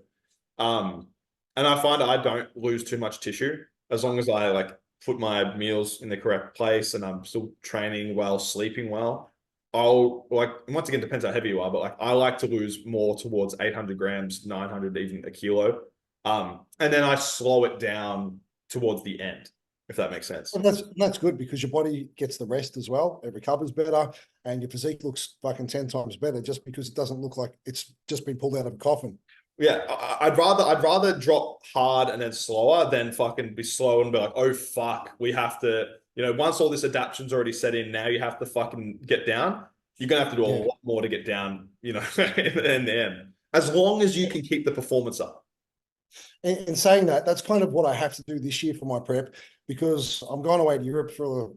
S1: Um, and I find I don't lose too much tissue as long as I like put my meals in the correct place and I'm still training well, sleeping well. I'll like once again depends how heavy you are, but like I like to lose more towards 800 grams, 900, even a kilo. And then I slow it down towards the end, if that makes sense.
S2: And that's good because your body gets the rest as well. It recovers better, and your physique looks fucking 10 times better just because it doesn't look like it's just been pulled out of a coffin.
S1: Yeah, I'd rather drop hard and then slower than fucking be slow and be like, oh fuck, we have to, once all this adaptation's already set in, now you have to fucking get down. You're gonna have to do a
S2: Yeah.
S1: lot more to get down, in the end. As long as you can keep the performance up.
S2: In saying that, that's kind of what I have to do this year for my prep because I'm going away to Europe for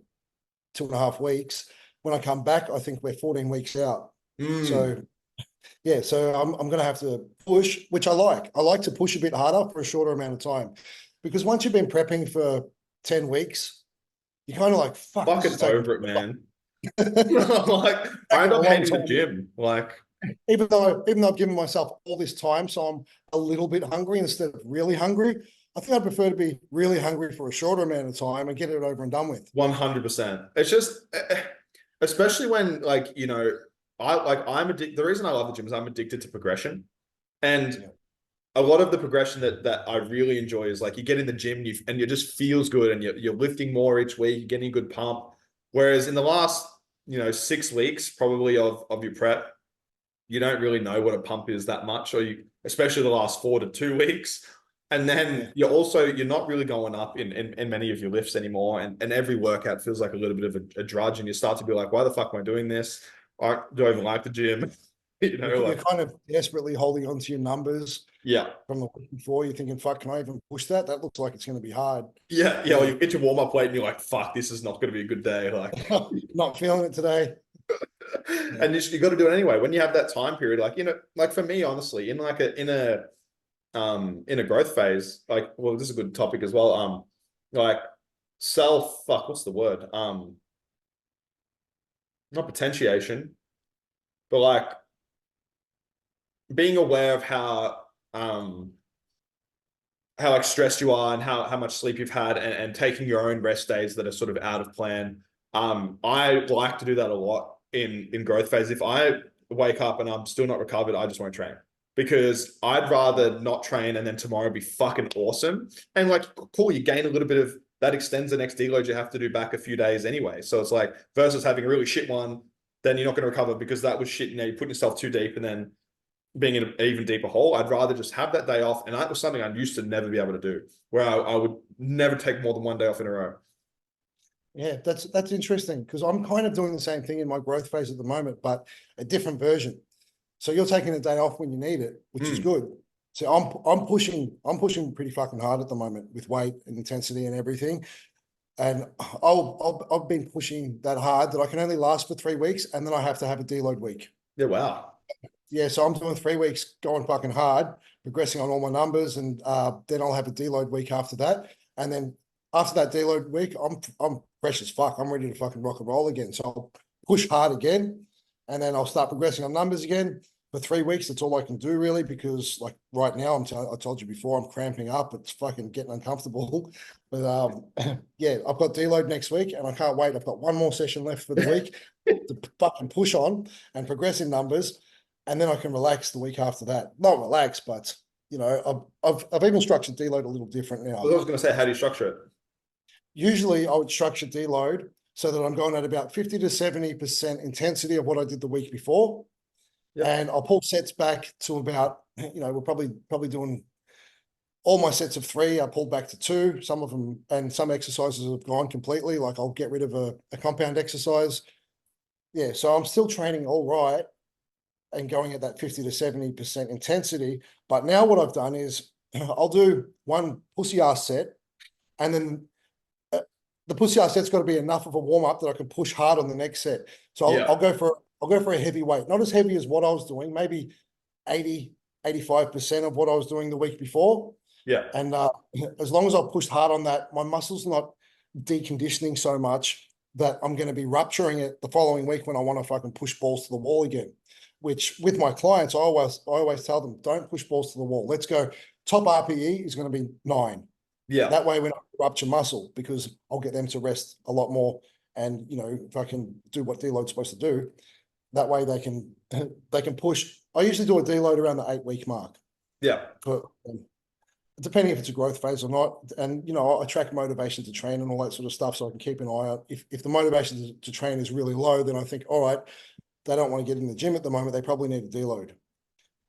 S2: 2.5 weeks. When I come back, I think we're 14 weeks out.
S1: Mm,
S2: So yeah, so I'm going to have to push, which I like. I like to push a bit harder for a shorter amount of time because once you've been prepping for 10 weeks, you're kind of like, fuck, this
S1: fucking
S2: is taking
S1: over it, man.
S2: taking
S1: Like I
S2: a
S1: end up
S2: long
S1: hating the
S2: time.
S1: gym. Like,
S2: Even though I've given myself all this time, so I'm a little bit hungry instead of really hungry. I think I'd prefer to be really hungry for a shorter amount of time and get it over and done with.
S1: 100%. It's just, especially when like, I'm addicted. The reason I love the gym is I'm addicted to progression. And
S2: Yeah.
S1: a lot of the progression that I really enjoy is like you get in the gym and you just feels good and you're lifting more each week, you're getting a good pump. Whereas in the last, 6 weeks probably of your prep, you don't really know what a pump is that much, or especially the last 4 to 2 weeks. And then
S2: Yeah.
S1: you're not really going up in many of your lifts anymore. And every workout feels like a little bit of a drudge. And you start to be like, why the fuck am I doing this? Do I even like the gym?
S2: You're
S1: Like,
S2: kind of desperately holding on to your numbers
S1: yeah.
S2: from the week before. You're thinking, fuck, can I even push that? That looks like it's going to be hard.
S1: Yeah, yeah. Well,
S2: Yeah.
S1: you hit your warm up weight and you're like, "Fuck, this is not going to be a good day." Like,
S2: Not feeling it today. Yeah.
S1: and you got to do it anyway. When you have that time period, like like for me, honestly, in a growth phase, like, well, this is a good topic as well. Like fuck, what's the word? Not potentiation, but like being aware of how like stressed you are and how much sleep you've had and taking your own rest days that are sort of out of plan. I like to do that a lot in growth phase. If I wake up and I'm still not recovered, I just won't train because I'd rather not train and then tomorrow be fucking awesome. And like, cool, you gain a little bit of that extends the next deload you have to do back a few days anyway. So it's like versus having a really shit one, then you're not going to recover because that was shit. You're putting yourself too deep and then being in an even deeper hole. I'd rather just have that day off. And that was something I used to never be able to do, where I would never take more than one day off in a row.
S2: Yeah, that's interesting because I'm kind of doing the same thing in my growth phase at the moment, but a different version. So you're taking a day off when you need it, which is
S1: Mm.
S2: good. So I'm pushing pretty fucking hard at the moment with weight and intensity and everything. And I've been pushing that hard that I can only last for 3 weeks, and then I have to have a deload week.
S1: Yeah, wow.
S2: Yeah, so I'm doing 3 weeks going fucking hard, progressing on all my numbers, and then I'll have a deload week after that. And then after that deload week, I'm fresh as fuck. I'm ready to fucking rock and roll again. So I'll push hard again, and then I'll start progressing on numbers again. for 3 weeks, that's all I can do really, because like right now, I told you before, I'm cramping up. It's fucking getting uncomfortable. But yeah, I've got deload next week and I can't wait. I've got one more session left for the week to fucking push on and progress in numbers. And then I can relax the week after that. Not relax, but you know, I've even structured deload a little different now.
S1: I was going to say, how do you structure it?
S2: Usually I would structure deload so that I'm going at about 50 to 70% intensity of what I did the week before.
S1: Yep.
S2: And I'll pull sets back to about, you know, we're probably doing all my sets of 3. I pulled back to 2. Some of them, and some exercises have gone completely. Like I'll get rid of a compound exercise. Yeah, so I'm still training all right and going at that 50 to 70% intensity. But now what I've done is I'll do one pussy ass set, and then the pussy ass set's got to be enough of a warm up that I can push hard on the next set. So I'll go for a heavy weight, not as heavy as what I was doing, maybe 85% of what I was doing the week before.
S1: Yeah.
S2: And as long as I pushed hard on that, my muscles not deconditioning so much that I'm going to be rupturing it the following week when I want to fucking push balls to the wall again. Which with my clients, I always tell them, don't push balls to the wall. Let's go. Top RPE is going to be 9.
S1: Yeah.
S2: That way we're not rupture muscle, because I'll get them to rest a lot more. And you know, if I can do what deload's supposed to do, that way they can push. I usually do a deload around the 8-week mark.
S1: Yeah.
S2: But, depending if it's a growth phase or not. And, you know, I track motivation to train and all that sort of stuff, so I can keep an eye out. If the motivation to train is really low, then I think, all right, they don't want to get in the gym at the moment. They probably need a deload.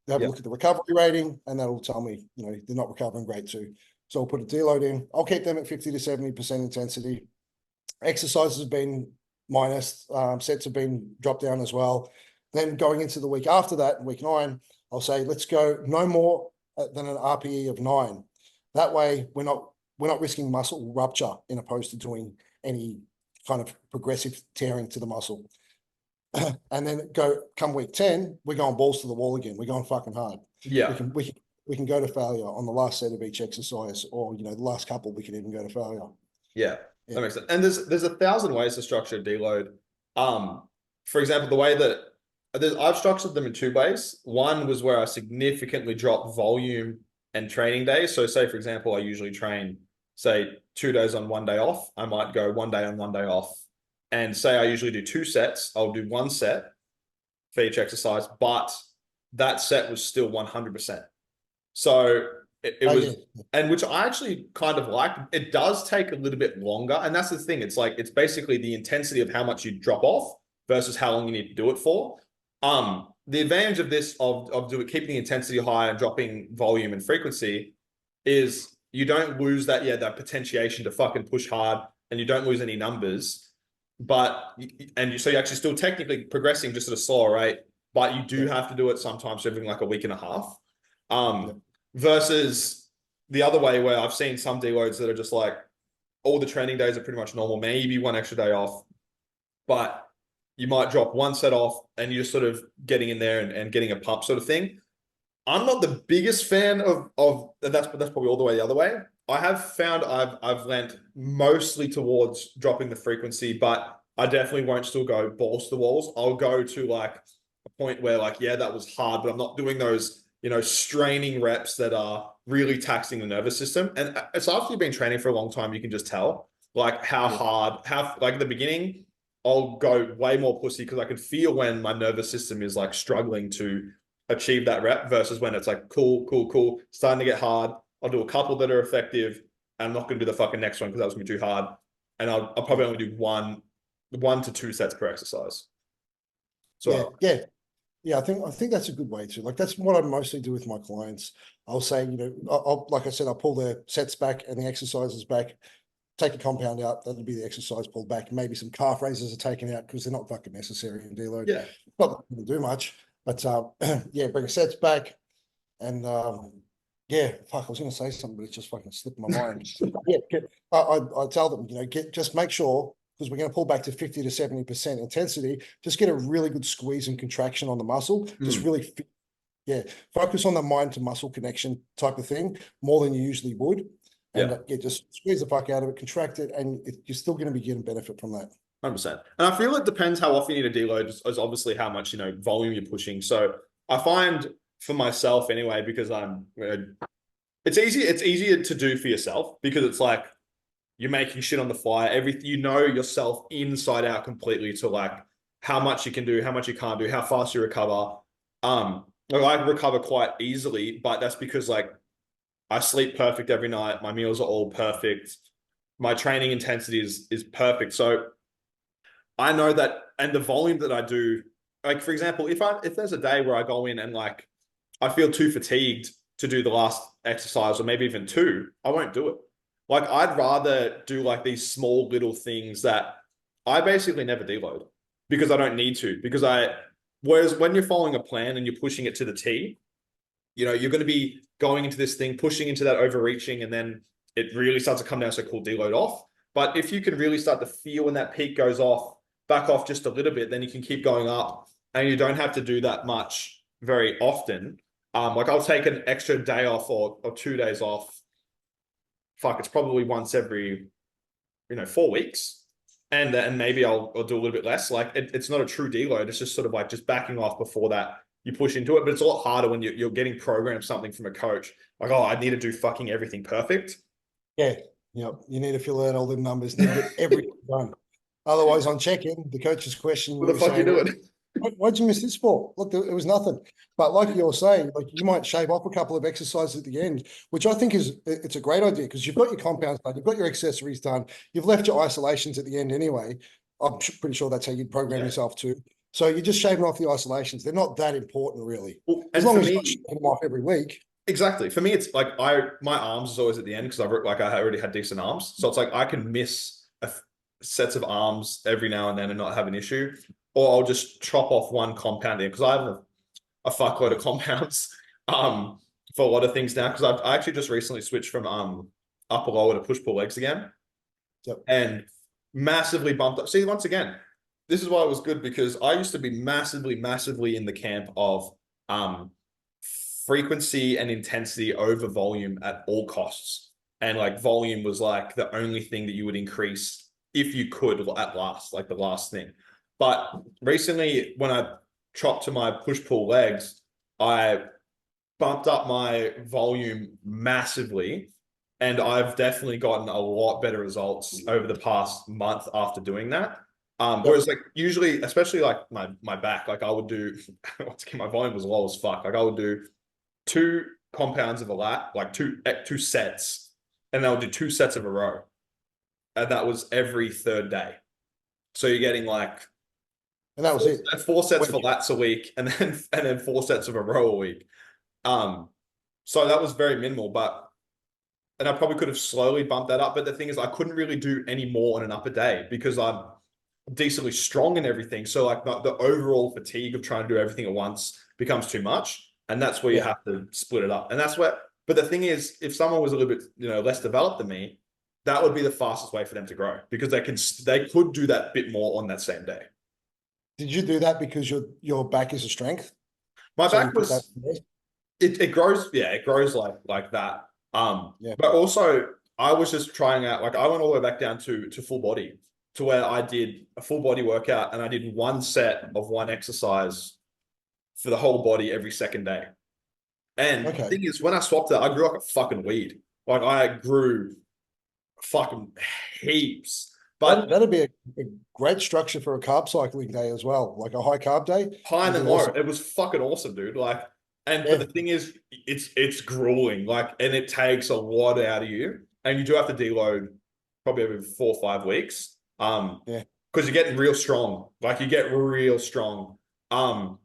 S2: They have a look at the recovery rating, and that'll tell me, you know, they're not recovering great too. So I'll put a deload in. I'll keep them at 50 to 70% intensity. Exercises have been minus, sets have been dropped down as well. Then going into the week after that, week 9, I'll say, let's go no more than an RPE of 9. That way we're not risking muscle rupture, in opposed to doing any kind of progressive tearing to the muscle. And then come week 10, we're going balls to the wall again. We're going fucking hard.
S1: Yeah.
S2: We can go to failure on the last set of each exercise, or, you know, the last couple, we can even go to failure.
S1: Yeah. That makes sense. And there's 1,000 ways to structure deload. For example, the way that I've structured them in 2 ways. One was where I significantly drop volume and training days. So say, for example, I usually train, say, 2 days on 1 day off. I might go 1 day on 1 day off. And say I usually do 2 sets. I'll do 1 set for each exercise, but that set was still 100%. So it was, and which I actually kind of like. It does take a little bit longer. And that's the thing. It's like, it's basically the intensity of how much you drop off versus how long you need to do it for. The advantage of this, keeping the intensity high and dropping volume and frequency, is you don't lose that potentiation to fucking push hard, and you don't lose any numbers. So you're actually still technically progressing just at a slower rate, but you do have to do it sometimes every like a week and a half. Versus the other way, where I've seen some deloads that are just like, all the training days are pretty much normal, maybe 1 extra day off, but you might drop 1 set off and you're sort of getting in there and getting a pump sort of thing. I'm not the biggest fan of that's probably all the way the other way. I have found I've lent mostly towards dropping the frequency, but I definitely won't still go balls to the walls. I'll go to like a point where like, yeah, that was hard, but I'm not doing those, you know, straining reps that are really taxing the nervous system. And it's after you've been training for a long time, you can just tell like how hard, like at the beginning, I'll go way more pussy because I can feel when my nervous system is like struggling to achieve that rep, versus when it's like, cool, starting to get hard. I'll do a couple that are effective. I'm not going to do the fucking next one because that was going to be too hard. And I'll probably only do one to 2 sets per exercise. So
S2: yeah. I think that's a good way to, like, that's what I mostly do with my clients. I'll say, you know, I'll like I said, I'll pull their sets back and the exercises back, take a compound out. That'll be the exercise pulled back. Maybe some calf raises are taken out because they're not fucking necessary in deload.
S1: Yeah.
S2: Not that they do much, but yeah, bring sets back. And yeah, fuck, I was going to say something, but it's just fucking slipped my mind. Yeah, I tell them, you know, just make sure, because we're going to pull back to 50 to 70% intensity, just get a really good squeeze and contraction on the muscle. Just really, focus on the mind to muscle connection type of thing more than you usually would. And just squeeze the fuck out of it, contract it, and you're still going to be getting benefit from that.
S1: 100%. And I feel it depends how often you need to deload, as obviously how much, you know, volume you're pushing. So I find for myself anyway, because it's easy. It's easier to do for yourself because it's like you're making shit on the fly. Everything you know yourself inside out completely to like how much you can do, how much you can't do, how fast you recover. Like I recover quite easily, but that's because like I sleep perfect every night. My meals are all perfect. My training intensity is perfect. So I know that, and the volume that I do, like for example, if there's a day where I go in and like I feel too fatigued to do the last exercise or maybe even two, I won't do it. Like I'd rather do like these small little things that I basically never deload because I don't need to. Because whereas when you're following a plan and you're pushing it to the T, you're going to be going into this thing, pushing into that overreaching, and then it really starts to come down so called deload off. But if you can really start to feel when that peak goes off, back off just a little bit, then you can keep going up and you don't have to do that much very often. Like I'll take an extra day off or 2 days off. Fuck, it's probably once every, 4 weeks. And maybe I'll do a little bit less. Like it's not a true deload. It's just sort of like just backing off before that you push into it. But it's a lot harder when you're getting programmed something from a coach. Like, oh, I need to do fucking everything perfect.
S2: Yeah, yep. You need to fill out all the numbers, need to get everything done. Otherwise, on check-in, the coach's question
S1: What
S2: will
S1: the
S2: be
S1: fuck you
S2: saying,
S1: doing?
S2: Why'd you miss this for? Look, it was nothing. But like you're saying, like you might shave off a couple of exercises at the end, which I think it's a great idea because you've got your compounds done, you've got your accessories done, you've left your isolations at the end anyway. I'm pretty sure that's how you'd program
S1: Yeah.
S2: yourself too. So you're just shaving off the isolations. They're not that important, really,
S1: Well,
S2: as
S1: and
S2: long
S1: for
S2: as you're not
S1: me,
S2: shaving them off every week.
S1: exactly. For me, it's like my arms is always at the end because I already had decent arms. So it's like I can miss sets of arms every now and then and not have an issue. Or I'll just chop off one compound in because I have a fuckload of compounds for a lot of things now. Because I actually just recently switched from upper lower to push pull legs again
S2: Yep.
S1: and massively bumped up. See, once again, this is why it was good because I used to be massively, massively in the camp of um frequency and intensity over volume at all costs. And like volume was like the only thing that you would increase if you could at last, like the last thing. But recently, when I chopped to my push pull legs, I bumped up my volume massively. And I've definitely gotten a lot better results over the past month after doing that.
S2: Yep.
S1: Whereas like usually, especially like my back, like I would do once again, my volume was low as fuck. Like I would do two compounds of a lat, like two sets, and they'll do two sets of a row. And that was every third day. So you're getting like
S2: And that was it.
S1: four sets for
S2: Week.
S1: lats a week and then 4 sets of a row a week. Um, so that was very minimal, and I probably could have slowly bumped that up. But the thing is, I couldn't really do any more on an upper day because I'm decently strong and everything. So like the overall fatigue of trying to do everything at once becomes too much. And that's where you
S2: Yeah.
S1: have to split it up. And that's where, but the thing is, if someone was a little bit, less developed than me, that would be the fastest way for them to grow because they could do that bit more on that same day.
S2: Did you do that because your back is a strength?
S1: My
S2: So you
S1: back
S2: put that
S1: was,
S2: in there?
S1: it grows, yeah, it grows like that.
S2: Yeah.
S1: But also I was just trying out, like I went all the way back down to full body to where I did a full body workout and I did one set of one exercise for the whole body every second day. And the
S2: Okay.
S1: thing is, when I swapped it, I grew like a fucking weed. Like I grew fucking heaps. But
S2: That'd be a great structure for a carb cycling day as well, like a high carb day.
S1: high and
S2: You
S1: then
S2: can
S1: low,
S2: also,
S1: it was fucking awesome, dude. Like, but
S2: yeah,
S1: the thing is, it's grueling. Like, and it takes a lot out of you, and you do have to deload probably every 4 or 5 weeks.
S2: yeah.
S1: Because you're getting real strong. Like, you get real strong. Um,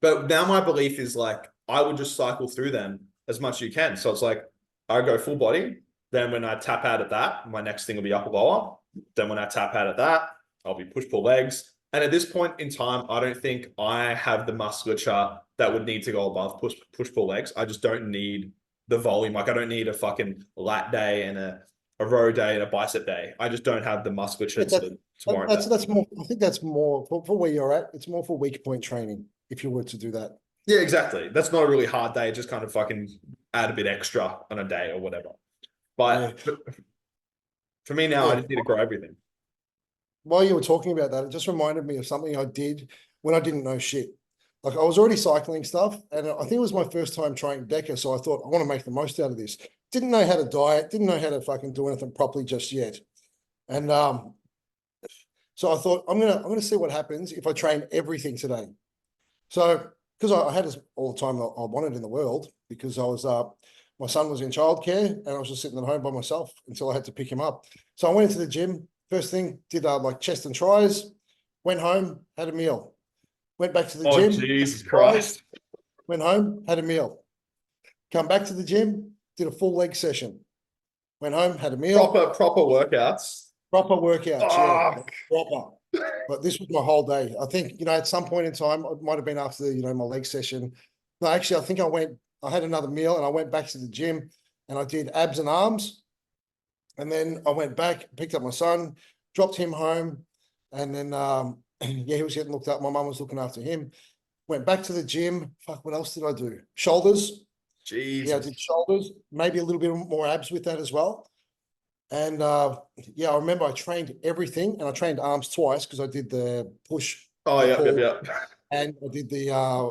S1: But now my belief is like I would just cycle through them as much as you can. So it's like I go full body. Then when I tap out at that, my next thing will be upper lower. Then when I tap out at that, I'll be push pull legs. And at this point in time, I don't think I have the musculature that would need to go above push pull legs. I just don't need the volume. Like I don't need a fucking lat day and a row day and a bicep day. I just don't have the musculature
S2: Yeah,
S1: to warrant that.
S2: that's more. I think that's more for where you're at. It's more for weak point training if you were to do that.
S1: Yeah, exactly. That's not a really hard day. Just kind of fucking add a bit extra on a day or whatever.
S2: Yeah,
S1: But for me now, I
S2: yeah.
S1: just need to grow everything.
S2: While you were talking about that, it just reminded me of something I did when I didn't know shit. Like I was already cycling stuff, and I think it was my first time trying Deca, so I thought I want to make the most out of this. Didn't know how to diet, didn't know how to fucking do anything properly just yet. And so I thought I'm gonna see what happens if I train everything today. So because I had all the time that I wanted in the world, because I was my son was in childcare and I was just sitting at home by myself until I had to pick him up. So I went into the gym. First thing, did like chest and tries, went home, had a meal, went back to the
S1: Oh,
S2: gym,
S1: Jesus
S2: tries,
S1: Christ.
S2: went home, had a meal, come back to the gym, did a full leg session, went home, had a meal,
S1: Proper workouts.
S2: proper workouts, yeah,
S1: Fuck.
S2: proper. But this was my whole day. I think, at some point in time, it might have been after, my leg session. No, actually, I think I had another meal and I went back to the gym and I did abs and arms. And then I went back, picked up my son, dropped him home. And then, yeah, he was getting looked up. My mum was looking after him. Went back to the gym. Fuck, what else did I do? Shoulders. Yeah, I did
S1: Jesus.
S2: shoulders, maybe a little bit more abs with that as well. And yeah, I remember I trained everything and I trained arms twice because I did the push,
S1: Oh,
S2: the
S1: yep,
S2: pull,
S1: yep,
S2: and I did the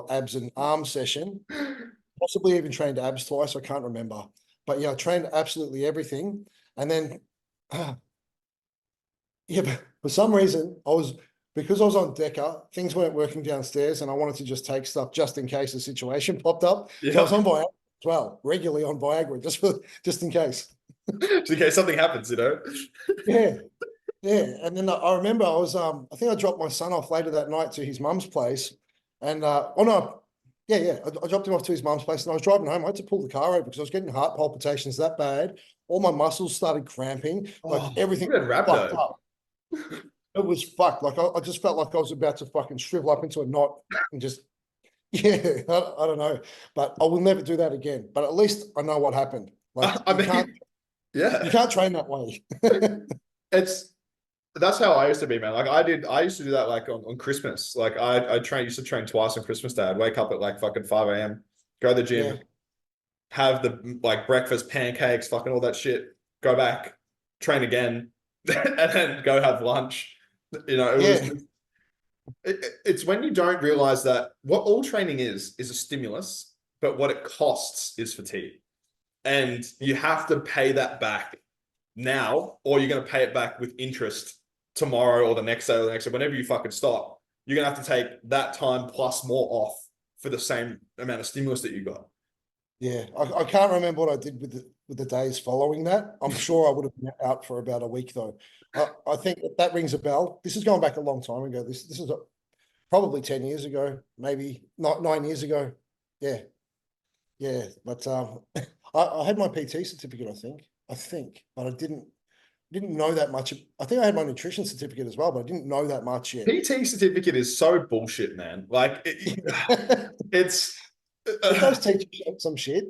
S2: abs and arm session.
S1: yep.
S2: Possibly even trained abs twice. I can't remember. But yeah, I trained absolutely everything. And then, yeah, but for some reason, because I was on Deca, things weren't working downstairs and I wanted to just take stuff just in case a situation popped up. So I was
S1: Yep.
S2: on Viagra as well, regularly on Viagra, just in case.
S1: Just in case something happens, you know?
S2: Yeah. Yeah, and then I remember I think I dropped my son off later that night to his mum's place, and oh no, yeah, I dropped him off to his mum's place, and I was driving home. I had to pull the car over because I was getting heart palpitations that bad. All my muscles started cramping, like
S1: Oh,
S2: everything
S1: you had
S2: fucked
S1: rhabdo.
S2: up. It was fucked. Like I just felt like I was about to fucking shrivel up into a knot and just yeah, I don't know, but I will never do that again. But at least I know what happened. Like
S1: I mean,
S2: you
S1: yeah.
S2: can't train that way.
S1: It's that's how I used to be, man. I used to do that like on Christmas. Like used to train twice on Christmas Day. I'd wake up at like fucking 5 a.m., go to the
S2: Yeah,
S1: gym, have the like breakfast, pancakes, fucking all that shit, go back, train again, and then go have lunch. You know,
S2: yeah,
S1: it's when you don't realize that what all training is a stimulus, but what it costs is fatigue. And you have to pay that back now, or you're going to pay it back with interest tomorrow or the next day or the next day. Whenever you fucking stop, you're going to have to take that time plus more off for the same amount of stimulus that you got.
S2: yeah. I can't remember what I did with the days following that. I'm sure I would have been out for about a week though. I think that rings a bell. This is going back a long time ago. This is probably 10 years ago, maybe not 9 years ago. Yeah, yeah. But I had my PT certificate, but I didn't know that much. I think I had my nutrition certificate as well, but I didn't know that much yet.
S1: PT certificate is so bullshit, man. Like it's
S2: It does teach you some shit.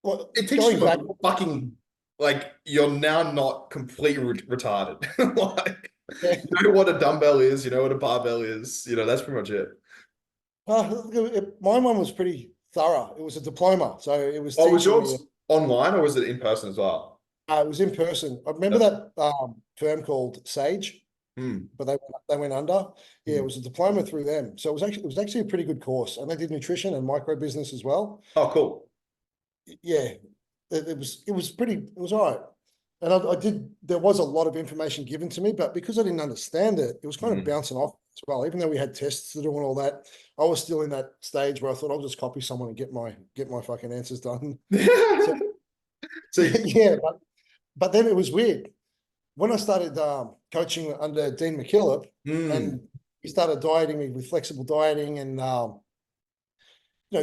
S2: Well,
S1: it teaches
S2: going
S1: you
S2: back,
S1: a fucking like you're now not completely retarded. Like
S2: yeah,
S1: you know what a dumbbell is, you know what a barbell is, you know, that's pretty much it.
S2: my one was pretty thorough. It was a diploma, so it was
S1: Oh, was
S2: teaching me.
S1: yours online or was it in person as well?
S2: It was in person. I remember
S1: That's
S2: that firm called Sage,
S1: hmm.
S2: but they went under. Yeah, it
S1: Hmm.
S2: was a diploma through them. So it was actually a pretty good course, and they did nutrition and micro business as well.
S1: Oh, cool.
S2: Yeah, it was pretty. It was all right. And I did. There was a lot of information given to me, but because I didn't understand it, it was kind of
S1: Hmm.
S2: bouncing off as well. Even though we had tests to do and all that, I was still in that stage where I thought I'll just copy someone and get my fucking answers done. So
S1: So
S2: yeah, but then it was weird when I started coaching under Dean McKillop,
S1: hmm.
S2: and he started dieting me with flexible dieting and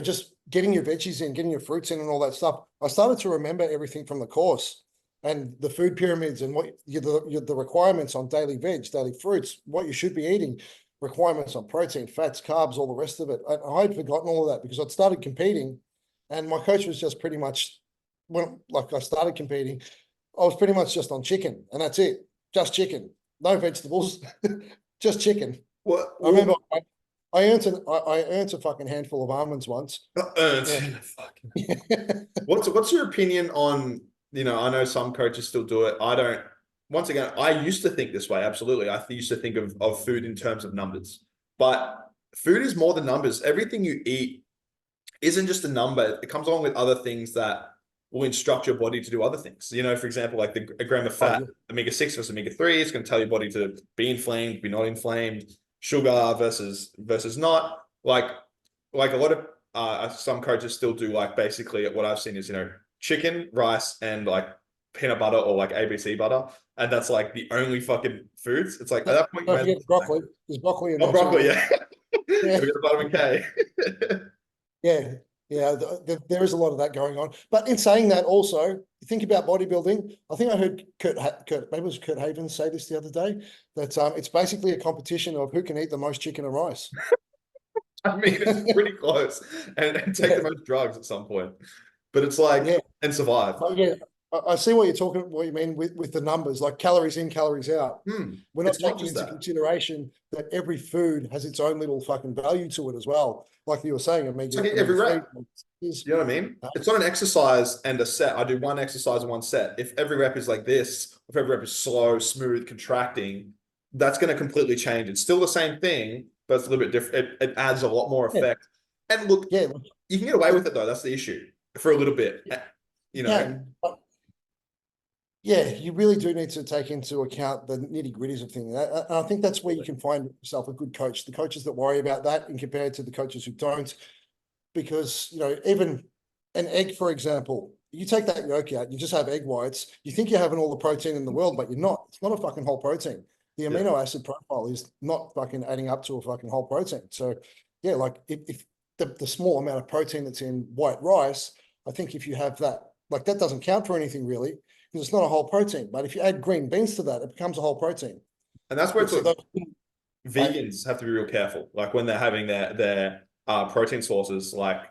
S2: just getting your veggies in, getting your fruits in, and all that stuff. I started to remember everything from the course and the food pyramids and what the requirements on daily veg, daily fruits, what you should be eating, requirements on protein, fats, carbs, all the rest of it. I had forgotten all of that because I'd started competing, and my coach was just pretty much when like I started competing, I was pretty much just on chicken, and that's it, just chicken, no vegetables, just chicken.
S1: What
S2: I remember I earned a fucking handful of almonds once. Yeah.
S1: fucking what's your opinion on, you know, I know some coaches still do it. I don't. Once again, I used to think this way, absolutely. Used to think of food in terms of numbers. But food is more than numbers. Everything you eat isn't just a number. It comes along with other things that will instruct your body to do other things. You know, for example, like a gram of
S2: Oh,
S1: fat, omega-6 versus omega-3, it's going to tell your body to be inflamed, be not inflamed, sugar versus not. Like a lot of some coaches still do like basically what I've seen is, you know, chicken, rice, and like peanut butter or like ABC butter. And that's like the only fucking foods. It's like at that point you
S2: don't
S1: may as
S2: forget
S1: well.
S2: broccoli. There's broccoli in
S1: Oh,
S2: there too.
S1: broccoli, yeah.
S2: Yeah.
S1: We got the vitamin K.
S2: Yeah, yeah, there is a lot of that going on. But in saying that, also think about bodybuilding. I think I heard Kurt, maybe it was Kurt Havens say this the other day that it's basically a competition of who can eat the most chicken and rice.
S1: I mean, it's pretty close, and take the
S2: Yeah,
S1: most drugs at some point. But it's like,
S2: yeah,
S1: and survive.
S2: but yeah. I see what you're talking, what you mean with the numbers, like calories in, calories out. We're not
S1: It's not
S2: taking
S1: just
S2: into
S1: that.
S2: consideration that every food has its own little fucking value to it as well. Like you were saying,
S1: It's
S2: omega
S1: like every
S2: omega three.
S1: rep. You know what I mean? It's not an exercise and a set. I do one exercise and one set. If every rep is like this, if every rep is slow, smooth, contracting, that's going to completely change. It's still the same thing, but it's a little bit different. It adds a lot more
S2: Yeah,
S1: effect. And look,
S2: yeah,
S1: you can get away with it though. That's the issue for a little bit.
S2: you
S1: You know,
S2: can. But yeah, you really do need to take into account the nitty gritties of things. And I think that's where you can find yourself a good coach. The coaches that worry about that, and compared to the coaches who don't, because even an egg, for example, you take that yolk out, you just have egg whites. You think you're having all the protein in the world, but you're not. It's not a fucking whole protein. The
S1: yeah.
S2: amino acid profile is not fucking adding up to a fucking whole protein. So yeah, like if the small amount of protein that's in white rice, I think if you have that, like that doesn't count for anything really, because it's not a whole protein. But if you add green beans to that, it becomes a whole protein.
S1: And that's where it's
S2: So
S1: like,
S2: those, like,
S1: vegans have to be real careful. Like when they're having their protein sources, like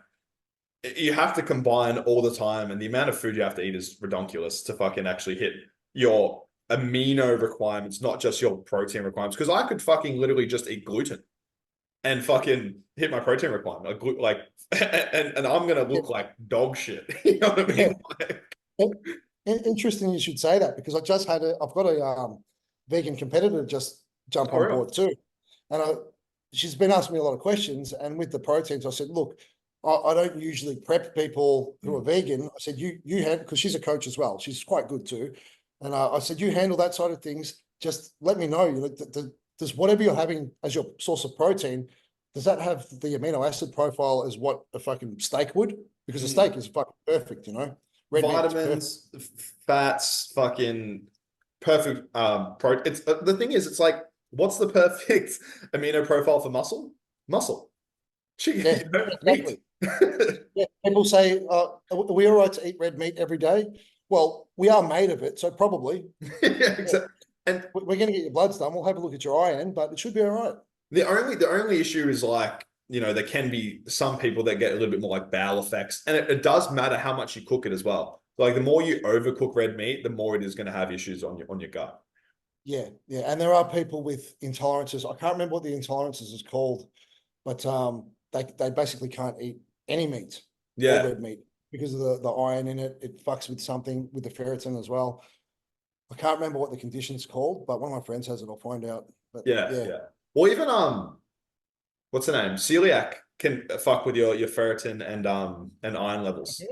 S1: you have to combine all the time, and the amount of food you have to eat is redonkulous to fucking actually hit your amino requirements, not just your protein requirements. Because I could fucking literally just eat gluten and fucking hit my protein requirement, like, and I'm gonna
S2: yeah,
S1: look like dog shit. You know what I
S2: yeah.
S1: mean? Like,
S2: Interesting you should say that because I've got a vegan competitor just jump
S1: oh,
S2: on
S1: real.
S2: board too. And she's been asking me a lot of questions. And with the proteins, I said, look, I don't usually prep people who are vegan. I said, you have, because she's a coach as well. She's quite good too. And I said, you handle that side of things. Just let me know, does whatever you're having as your source of protein, does that have the amino acid profile as what a fucking steak would? Because a steak is fucking perfect, red meat is perfect.
S1: Vitamins, fats, fucking perfect. It's the thing is, it's like, what's the perfect amino profile for muscle? Muscle, chicken,
S2: Yeah,
S1: meat.
S2: exactly. Yeah, people say, are we all right to eat red meat every day? Well, we are made of it, so probably.
S1: Yeah,
S2: Yeah,
S1: exactly. And
S2: we're going to get your bloods done. We'll have a look at your iron, but it should be all right.
S1: the only issue is like, there can be some people that get a little bit more like bowel effects, and it does matter how much you cook it as well. Like the more you overcook red meat, the more it is going to have issues on your gut.
S2: Yeah, yeah. And there are people with intolerances. I can't remember what the intolerances is called, but they basically can't eat any meat or
S1: Yeah,
S2: red meat because of the iron in it. It fucks with something with the ferritin as well. I can't remember what the condition's called, but one of my friends has it. I'll find out. But
S1: yeah,
S2: yeah.
S1: yeah. Or even what's the name? Celiac can fuck with your ferritin and iron levels.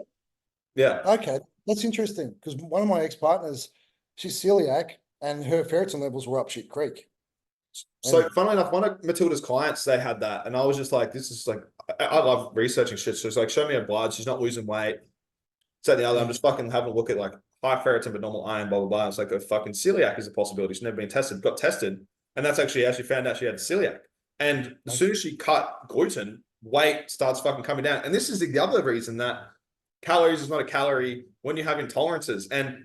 S1: Yeah.
S2: Okay, that's interesting because one of my ex-partners, she's celiac and her ferritin levels were up shit creek.
S1: So
S2: And
S1: funnily enough, one of Matilda's clients, they had that. And I was just like, this is like, I love researching shit. So it's like, show me her blood. She's not losing weight. So the other, I'm just fucking having a look at like high ferritin but normal iron, blah, blah, blah. It's like a fucking celiac is a possibility. She's never been tested, got tested. And that's actually how she found out she had celiac. And as soon as she cut gluten, weight starts fucking coming down. And this is the other reason that calories is not a calorie when you have intolerances. And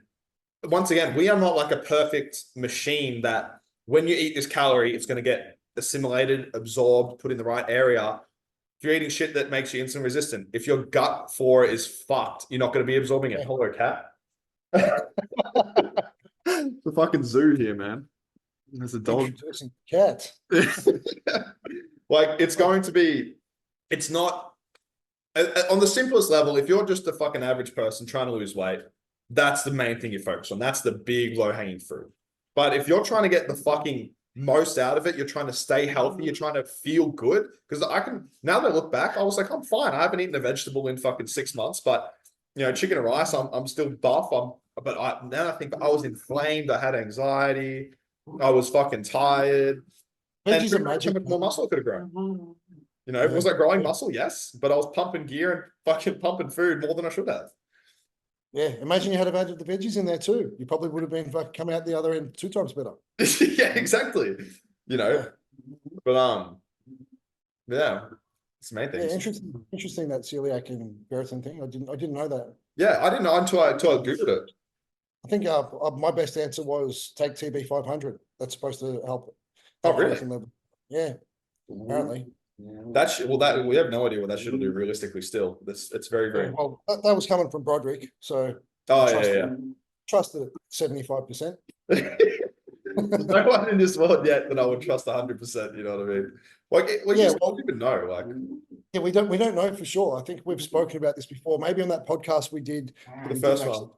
S1: once again, we are not like a perfect machine that when you eat this calorie, it's going to get assimilated, absorbed, put in the right area. If you're eating shit that makes you insulin resistant, if your gut flora is fucked, you're not going to be absorbing it.
S2: yeah.
S1: Hello, cat. The fucking zoo here, man. There's a dog.
S2: Introducing cats.
S1: Like, it's going to be, it's not, on the simplest level, if you're just a fucking average person trying to lose weight, that's the main thing you focus on. That's the big low hanging fruit. But if you're trying to get the fucking most out of it. You're trying to stay healthy. You're trying to feel good. Because now that I look back, I was like, I'm fine. I haven't eaten a vegetable in fucking 6 months, but chicken and rice, I'm still buff. Now I think I was inflamed. I had anxiety. I was fucking tired. And
S2: Veggies are
S1: how
S2: magic.
S1: much more muscle I could have grown. Was
S2: Yeah.
S1: I growing muscle? Yes, but I was pumping gear and fucking pumping food more than I should have.
S2: Yeah. Imagine you had added the veggies in there too. You probably would have been coming out the other end 2 times better.
S1: Yeah, exactly.
S2: Yeah.
S1: But yeah, it's the main
S2: Yeah.
S1: things.
S2: Interesting that celiac and Gerson thing. I didn't know that.
S1: Yeah, I didn't know until I Googled it.
S2: I think my best answer was take TB 500. That's supposed to help
S1: Oh, really?
S2: protein level. Yeah, apparently.
S1: That we have no idea what that should do realistically. Still, it's very,
S2: Yeah,
S1: very.
S2: well, that was coming from Broderick, so
S1: Oh,
S2: I
S1: yeah.
S2: trusted it 75%.
S1: There's no one in this world yet that I would trust 100%. You know what I mean? Like,
S2: Yeah,
S1: just don't even know. Like,
S2: yeah, we don't know for sure. I think we've spoken about this before. Maybe on that podcast we did
S1: the first one.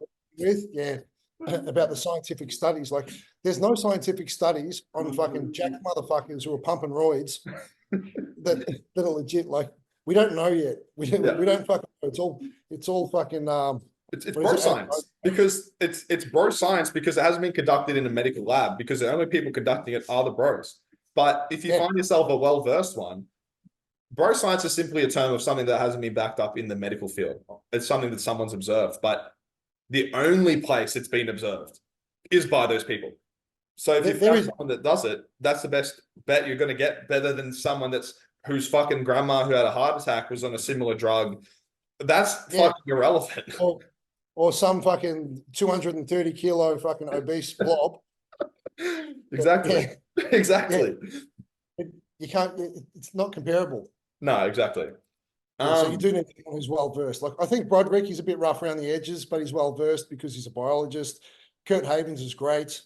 S2: about the scientific studies. Like, there's no scientific studies on fucking jack motherfuckers who are pumping roids that are legit. Like, we don't know yet. We don't fucking know. It's all fucking
S1: It's bro science because it's bro science because it hasn't been conducted in a medical lab because the only people conducting it are the bros. But if you find yourself a well-versed one, bro science is simply a term of something that hasn't been backed up in the medical field. It's something that someone's observed, but the only place it's been observed is by those people. So if you find someone that does it, that's the best bet you're going to get, better than someone whose fucking grandma who had a heart attack was on a similar drug. That's fucking irrelevant.
S2: Or some fucking 230 kilo fucking obese blob.
S1: Exactly. Exactly.
S2: You can't. It's not comparable.
S1: No, exactly.
S2: So you do need someone who's well versed. Like, I think Broderick, he's a bit rough around the edges, but he's well versed because he's a biologist. Kurt Havens is great.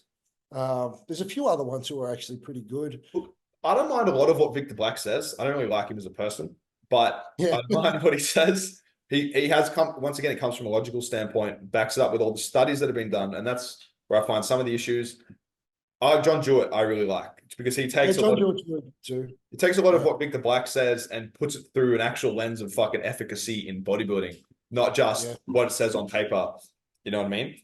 S2: There's a few other ones who are actually pretty good.
S1: Look, I don't mind a lot of what Victor Black says. I don't really like him as a person, but I don't mind what he says. He has come, once again, it comes from a logical standpoint, backs it up with all the studies that have been done, and that's where I find some of the issues. John Jewett, I really like. It's because he takes a lot of what Victor Black says and puts it through an actual lens of fucking efficacy in bodybuilding, not just what it says on paper. You know what I mean?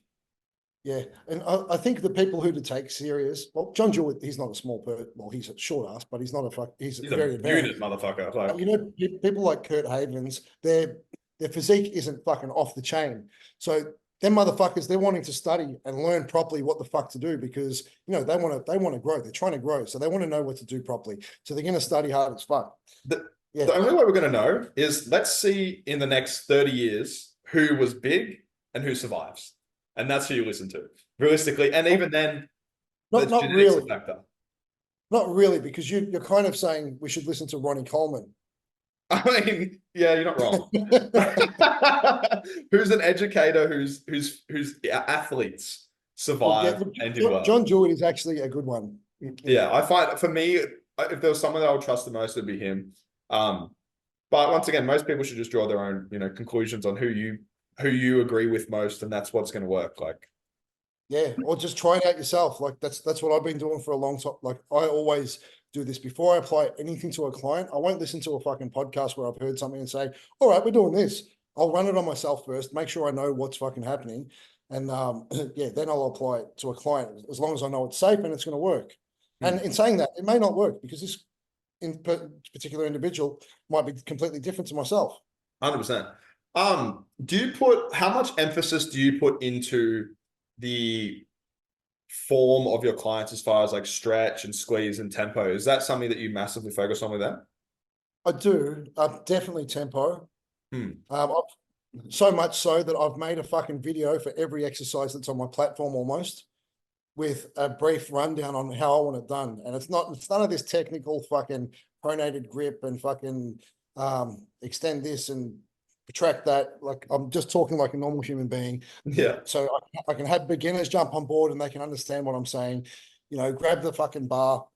S2: Yeah, and I think the people who to take serious. Well, John Jewett, he's not a small person. Well, he's a short ass, but he's not a He's a very advanced
S1: unit motherfucker. Like,
S2: people like Kurt Havens, their physique isn't fucking off the chain. So them motherfuckers, they're wanting to study and learn properly what the fuck to do because they want to grow. They're trying to grow, so they want to know what to do properly. So they're going to study hard as fuck.
S1: The only way we're going to know is let's see in the next 30 years who was big and who survives. And that's who you listen to, realistically. And even then,
S2: not really.
S1: Factor.
S2: Not really, because you're kind of saying we should listen to Ronnie Coleman.
S1: I mean, yeah, you're not wrong. Who's an educator whose athletes survive and do well.
S2: John Jewett is actually a good one.
S1: Yeah, I find for me, if there was someone that I would trust the most, it'd be him. But once again, most people should just draw their own, conclusions on who you agree with most, and that's what's going to work. Like,
S2: yeah, or just try it out yourself. Like that's what I've been doing for a long time. Like, I always do this before I apply anything to a client. I won't listen to a fucking podcast where I've heard something and say, all right, we're doing this. I'll run it on myself first, make sure I know what's fucking happening. And then I'll apply it to a client as long as I know it's safe and it's going to work. And in saying that, it may not work because this particular individual might be completely different to myself.
S1: 100%. How much emphasis do you put into the form of your clients as far as like stretch and squeeze and tempo? Is that something that you massively focus on with them?
S2: I do. Definitely tempo. So much so that I've made a fucking video for every exercise that's on my platform almost, with a brief rundown on how I want it done. And it's none of this technical fucking pronated grip and fucking extend this and protract that. Like, I'm just talking like a normal human being.
S1: Yeah.
S2: So I can have beginners jump on board and they can understand what I'm saying. Grab the fucking bar,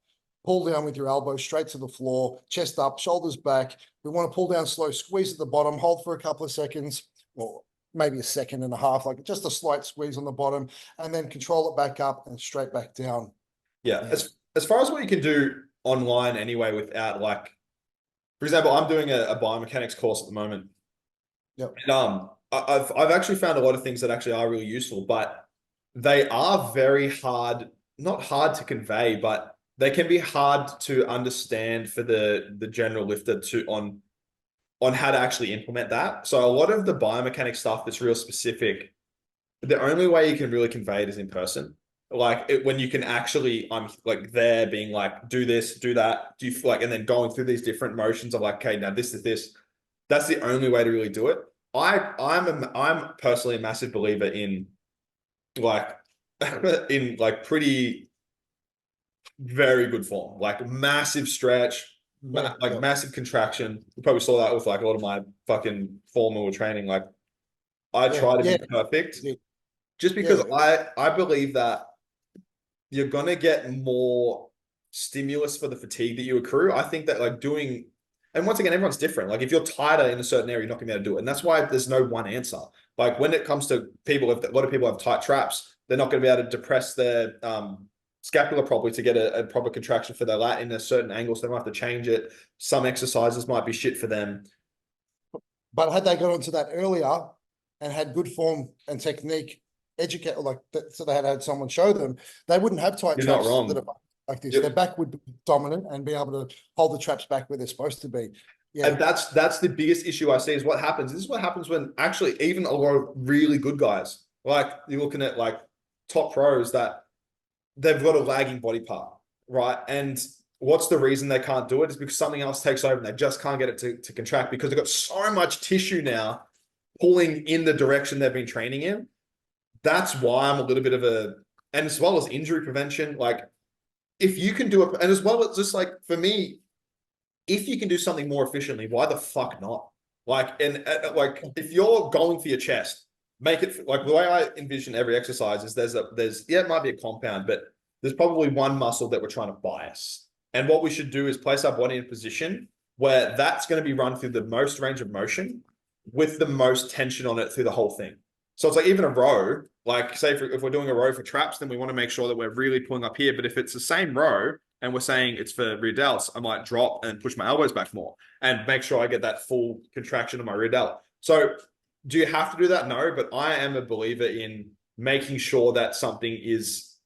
S2: pull down with your elbows straight to the floor, chest up, shoulders back. We want to pull down slow, squeeze at the bottom, hold for a couple of seconds, or maybe a second and a half, like just a slight squeeze on the bottom, and then control it back up and straight back down.
S1: Yeah. as far as what you can do online anyway without like, for example, I'm doing a biomechanics course at the moment.
S2: Yep.
S1: And I've actually found a lot of things that actually are really useful, but they are very hard, not hard to convey, but they can be hard to understand for the general lifter to on how to actually implement that. So a lot of the biomechanics stuff that's real specific, the only way you can really convey it is in person. Like when you can actually, I'm like there being like, do this, do that, do you like, and then going through these different motions of like, okay, now this is this. That's the only way to really do it. I'm personally a massive believer in like in like pretty very good form, like massive stretch,
S2: Yeah.
S1: like
S2: Yep.
S1: massive contraction. You probably saw that with like a lot of my fucking formal training. Like I
S2: Yeah.
S1: try to
S2: Yeah.
S1: be perfect
S2: Yeah.
S1: just because
S2: Yeah.
S1: I believe that you're gonna get more stimulus for the fatigue that you accrue. I think that like doing, and once again, everyone's different. Like if you're tighter in a certain area, you're not gonna be able to do it. And that's why there's no one answer. Like when it comes to people, if a lot of people have tight traps, they're not gonna be able to depress their scapula properly to get a proper contraction for their lat in a certain angle. So they might have to change it. Some exercises might be shit for them.
S2: But had they got onto that earlier and had good form and technique, educate like that, so they had someone show them, they wouldn't have tight
S1: You're not
S2: traps that
S1: wrong.
S2: are like this. Their
S1: Yep.
S2: back would be dominant and be able to hold the traps back where they're supposed to be. Yeah.
S1: And that's the biggest issue I see is what happens. This is what happens when actually even a lot of really good guys, like you're looking at like top pros that they've got a lagging body part, right? And what's the reason they can't do it is because something else takes over and they just can't get it to contract because they've got so much tissue now pulling in the direction they've been training in. That's why I'm a little bit of a, and as well as injury prevention, like if you can do it, and as well as just like for me, if you can do something more efficiently, why the fuck not? Like, and like if you're going for your chest, make it like the way I envision every exercise is there's yeah, it might be a compound, but there's probably one muscle that we're trying to bias. And what we should do is place our body in a position where that's going to be run through the most range of motion with the most tension on it through the whole thing. So it's like even a row, like say if we're doing a row for traps, then we want to make sure that we're really pulling up here. But if it's the same row and we're saying it's for rear delts, I might drop and push my elbows back more and make sure I get that full contraction of my rear delt. So do you have to do that? No, but I am a believer in making sure that something is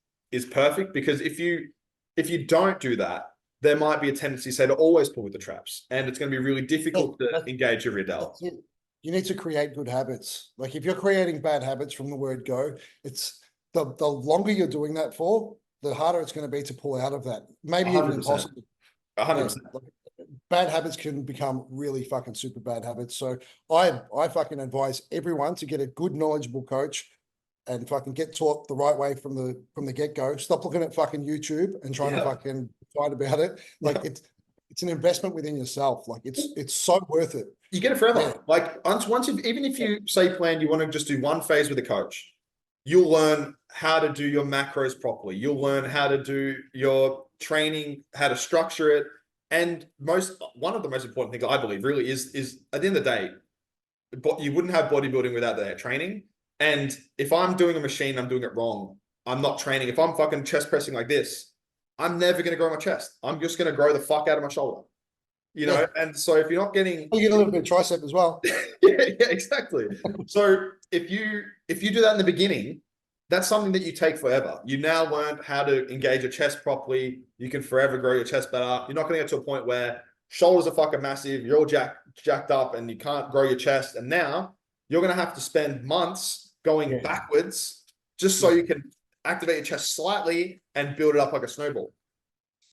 S1: perfect because if you don't do that, there might be a tendency, say, to always pull with the traps, and it's going to be really difficult to engage your rear delt.
S2: That's it. You need to create good habits. Like if you're creating bad habits from the word go, it's the longer you're doing that for, the harder it's going to be to pull out of that. Maybe even
S1: 100%.
S2: impossible. Yeah.
S1: 100%.
S2: Like, bad habits can become really fucking super bad habits. So I fucking advise everyone to get a good knowledgeable coach and fucking get taught the right way from the get-go. Stop looking at fucking YouTube and trying to fucking fight about it. Like it's an investment within yourself. Like it's so worth it.
S1: You get it forever. Like once even if you say plan, you want to just do one phase with a coach, you'll learn how to do your macros properly. You'll learn how to do your training, how to structure it. And one of the most important things I believe really is at the end of the day, you wouldn't have bodybuilding without that training. And if I'm doing a machine, I'm doing it wrong. I'm not training. If I'm fucking chest pressing like this, I'm never going to grow my chest. I'm just going to grow the fuck out of my shoulder. You know, and so if you're not getting,
S2: you get a little bit of tricep as well.
S1: yeah, exactly. So if you do that in the beginning, that's something that you take forever. You now learn how to engage your chest properly. You can forever grow your chest better. You're not going to get to a point where shoulders are fucking massive, you're all jacked up, and you can't grow your chest. And now you're going to have to spend months going backwards just so you can activate your chest slightly and build it up like a snowball.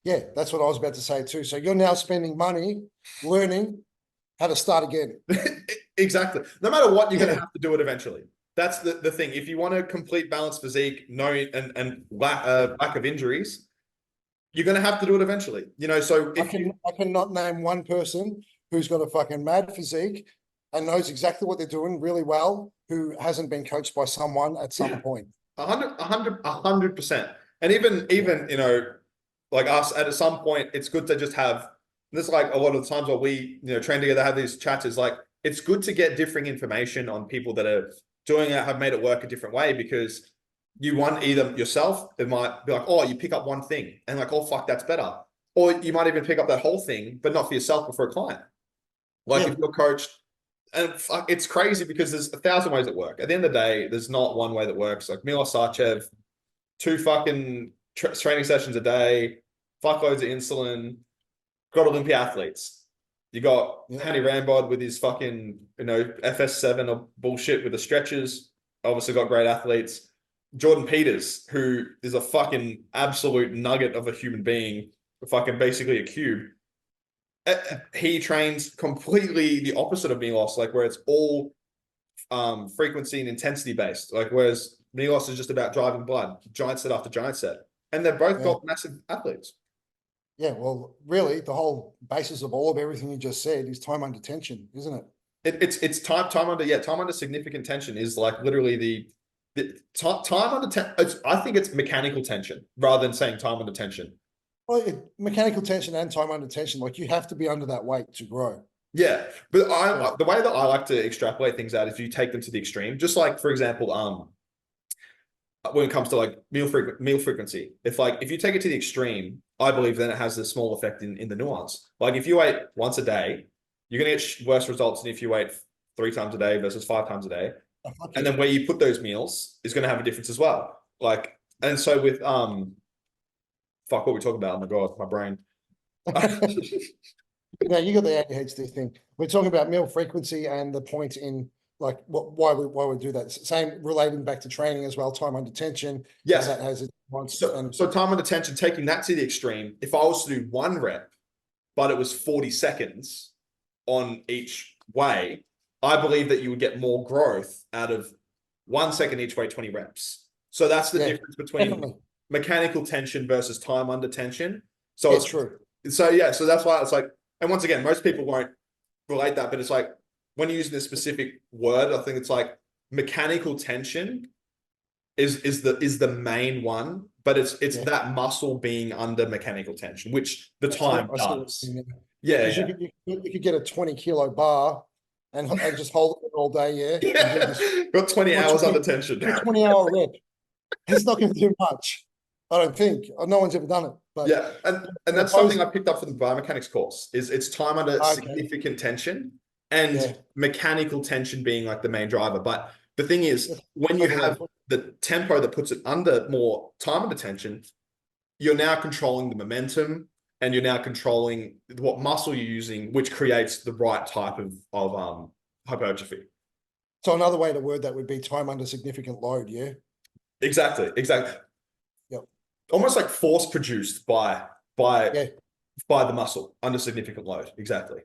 S2: Yeah, that's what I was about to say too. So you're now spending money learning how to start again.
S1: Exactly. No matter what, you're going to have to do it eventually. That's the thing. If you want a complete balanced physique, and lack of injuries, you're going to have to do it eventually. You know, so
S2: I cannot name one person who's got a fucking mad physique and knows exactly what they're doing really well, who hasn't been coached by someone at some point.
S1: 100%. And even you know, like us at some point, it's good to just have this. Like a lot of the times where we train together, have these chats. Is like it's good to get differing information on people that are doing it, have made it work a different way because you want either yourself, it might be like, oh, you pick up one thing and like, oh, fuck, that's better. Or you might even pick up that whole thing, but not for yourself, but for a client. Like
S2: Yeah,
S1: if you're coached, and fuck, it's crazy because there's 1,000 ways that work. At the end of the day, there's not one way that works. Like Mila Sarchev, two fucking training sessions a day, fuckloads of insulin, got Olympia athletes. You got
S2: yeah,
S1: Hanny Rambod with his fucking, FS7 or bullshit with the stretches. Obviously got great athletes. Jordan Peters, who is a fucking absolute nugget of a human being, fucking basically a cube. He trains completely the opposite of Milos, like where it's all frequency and intensity based. Like whereas Milos is just about driving blood, giant set after giant set. And they've both
S2: yeah.
S1: got massive athletes.
S2: Yeah, well, really, the whole basis of all of everything you just said is time under tension, isn't it?
S1: It's time under significant tension is like literally the time under tension. I think it's mechanical tension rather than saying time under tension.
S2: Well, mechanical tension and time under tension, like you have to be under that weight to grow.
S1: Yeah, but
S2: Yeah.
S1: the way that I like to extrapolate things out is you take them to the extreme. Just like for example, when it comes to like meal frequency, if you take it to the extreme, I believe then it has a small effect in the nuance. Like if you ate once a day, you're gonna get worse results than if you ate 3 times a day versus 5 times a day.
S2: Oh, fuck
S1: And
S2: yeah.
S1: then where you put those meals is going to have a difference as well. Like, and so with fuck, what we talking about? Oh my god, my brain.
S2: Now you got the ADHD thing. We're talking about meal frequency and the point in like why we do that. Same relating back to training as well. Time under tension.
S1: Yes.
S2: That has its points.
S1: So
S2: And
S1: so time and attention, taking that to the extreme. If I was to do 1 rep, but it was 40 seconds on each way, I believe that you would get more growth out of 1 second each way, 20 reps. So that's the
S2: yeah,
S1: difference between
S2: definitely.
S1: mechanical tension versus time under tension. So
S2: Yeah,
S1: it's
S2: true.
S1: so yeah, so that's why it's like, and once again, most people won't relate that, but it's like when you're using this specific word, I think it's like mechanical tension is the main one, but it's
S2: Yeah.
S1: that muscle being under mechanical tension, which the
S2: I see,
S1: time
S2: I see what
S1: does.
S2: you mean.
S1: Yeah,
S2: Because
S1: yeah.
S2: you could get a 20-kilo bar and just hold it all day, yeah, and do this
S1: Yeah. Got 20
S2: for
S1: hours under tension.
S2: for a 20-hour rep. It's not going to do much. I don't think. No one's ever done it. But
S1: Yeah, and
S2: as
S1: that's something
S2: opposed,
S1: I picked up from the biomechanics course. Is it's time under
S2: okay,
S1: significant tension and
S2: yeah,
S1: mechanical tension being like the main driver. But the thing is,
S2: that's
S1: when you
S2: another way to
S1: have
S2: put
S1: the tempo that puts it under more time under tension, you're now controlling the momentum and you're now controlling what muscle you're using, which creates the right type of hypertrophy.
S2: it. So another way to word that would be time under significant load. Yeah.
S1: Exactly.
S2: Yep.
S1: Almost like force produced by
S2: Yeah.
S1: by the muscle under significant load. Exactly.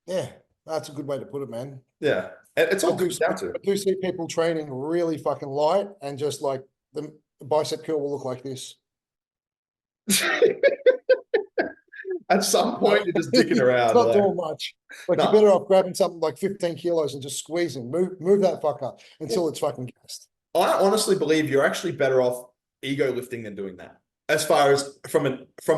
S2: Yeah. That's a good way to put it, man.
S1: Yeah. It's
S2: I
S1: all
S2: do
S1: comes
S2: see,
S1: down to.
S2: I do see people training really fucking light and just like the bicep curl will look like this.
S1: At some
S2: No,
S1: point, you're just dicking
S2: it's
S1: around.
S2: not
S1: Like,
S2: doing much. Like you're better
S1: no,
S2: off grabbing something like 15 kilos and just squeezing. Move that fucker until it's fucking gassed.
S1: I honestly believe you're actually better off ego lifting than doing that. As far as from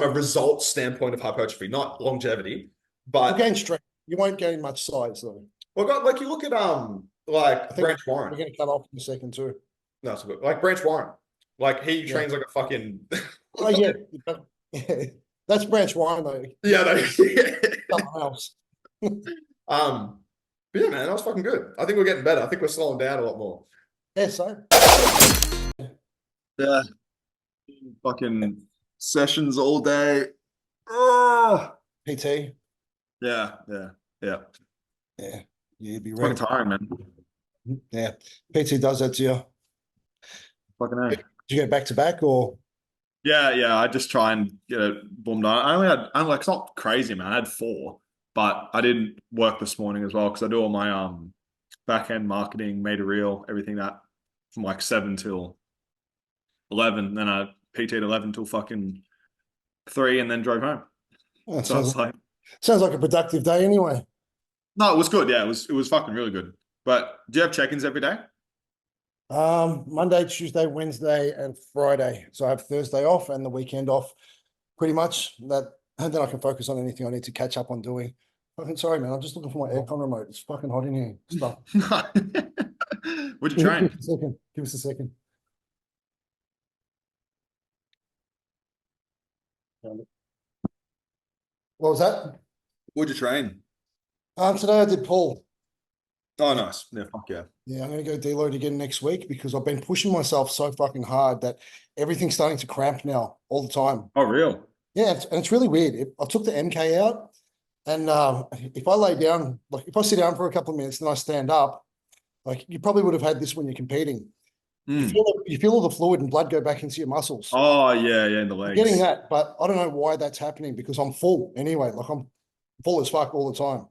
S1: a results standpoint of hypertrophy, not longevity,
S2: You'll gain
S1: but
S2: strength. You won't gain much size though.
S1: well, like you look at
S2: I
S1: like
S2: think
S1: Branch Warren.
S2: we're going to cut off in a second too.
S1: No, it's good. Like Branch Warren, like he
S2: Yeah.
S1: trains like a fucking
S2: Oh yeah. That's branch wine though.
S1: yeah, no, yeah.
S2: Something else.
S1: But yeah, man, that was fucking good. I think we're getting better. I think we're slowing down a lot more.
S2: Yeah, so
S1: Yeah, fucking sessions all day. Oh,
S2: PT.
S1: yeah.
S2: Yeah. Yeah, you'd be
S1: Fucking
S2: right.
S1: tiring, man.
S2: Yeah. PT does that to you.
S1: Fucking A.
S2: Did you get back to back or
S1: Yeah. I just try and get it boomed on. I like, it's not crazy, man. I had 4, but I didn't work this morning as well because I do all my back end marketing, made a reel, everything that from like 7 till 11. Then I PT'd 11 till fucking 3 and then drove home.
S2: oh,
S1: So I was like,
S2: sounds like a productive day anyway.
S1: no, it was good. Yeah, it was fucking really good. But do you have check-ins every day?
S2: Monday, Tuesday, Wednesday, and Friday. So I have Thursday off and the weekend off pretty much. That and then I can focus on anything I need to catch up on doing. Fucking sorry, man. I'm just looking for my aircon remote. It's fucking hot in here. Stop.
S1: Would you train?
S2: Give us a second. Give us a second. What was that?
S1: What'd you train?
S2: Today I did pull.
S1: Oh, nice. Yeah, fuck yeah.
S2: Yeah, I'm gonna go deload again next week because I've been pushing myself so fucking hard that everything's starting to cramp now all the time.
S1: Oh, real?
S2: Yeah, and it's really weird. I took the MK out, and if I lay down, like if I sit down for a couple of minutes, then I stand up, like you probably would have had this when you're competing.
S1: Mm.
S2: You feel all the fluid and blood go back into your muscles.
S1: Oh, yeah, yeah, in the
S2: I'm getting
S1: legs.
S2: that, but I don't know why that's happening because I'm full anyway. Like I'm full as fuck all the time.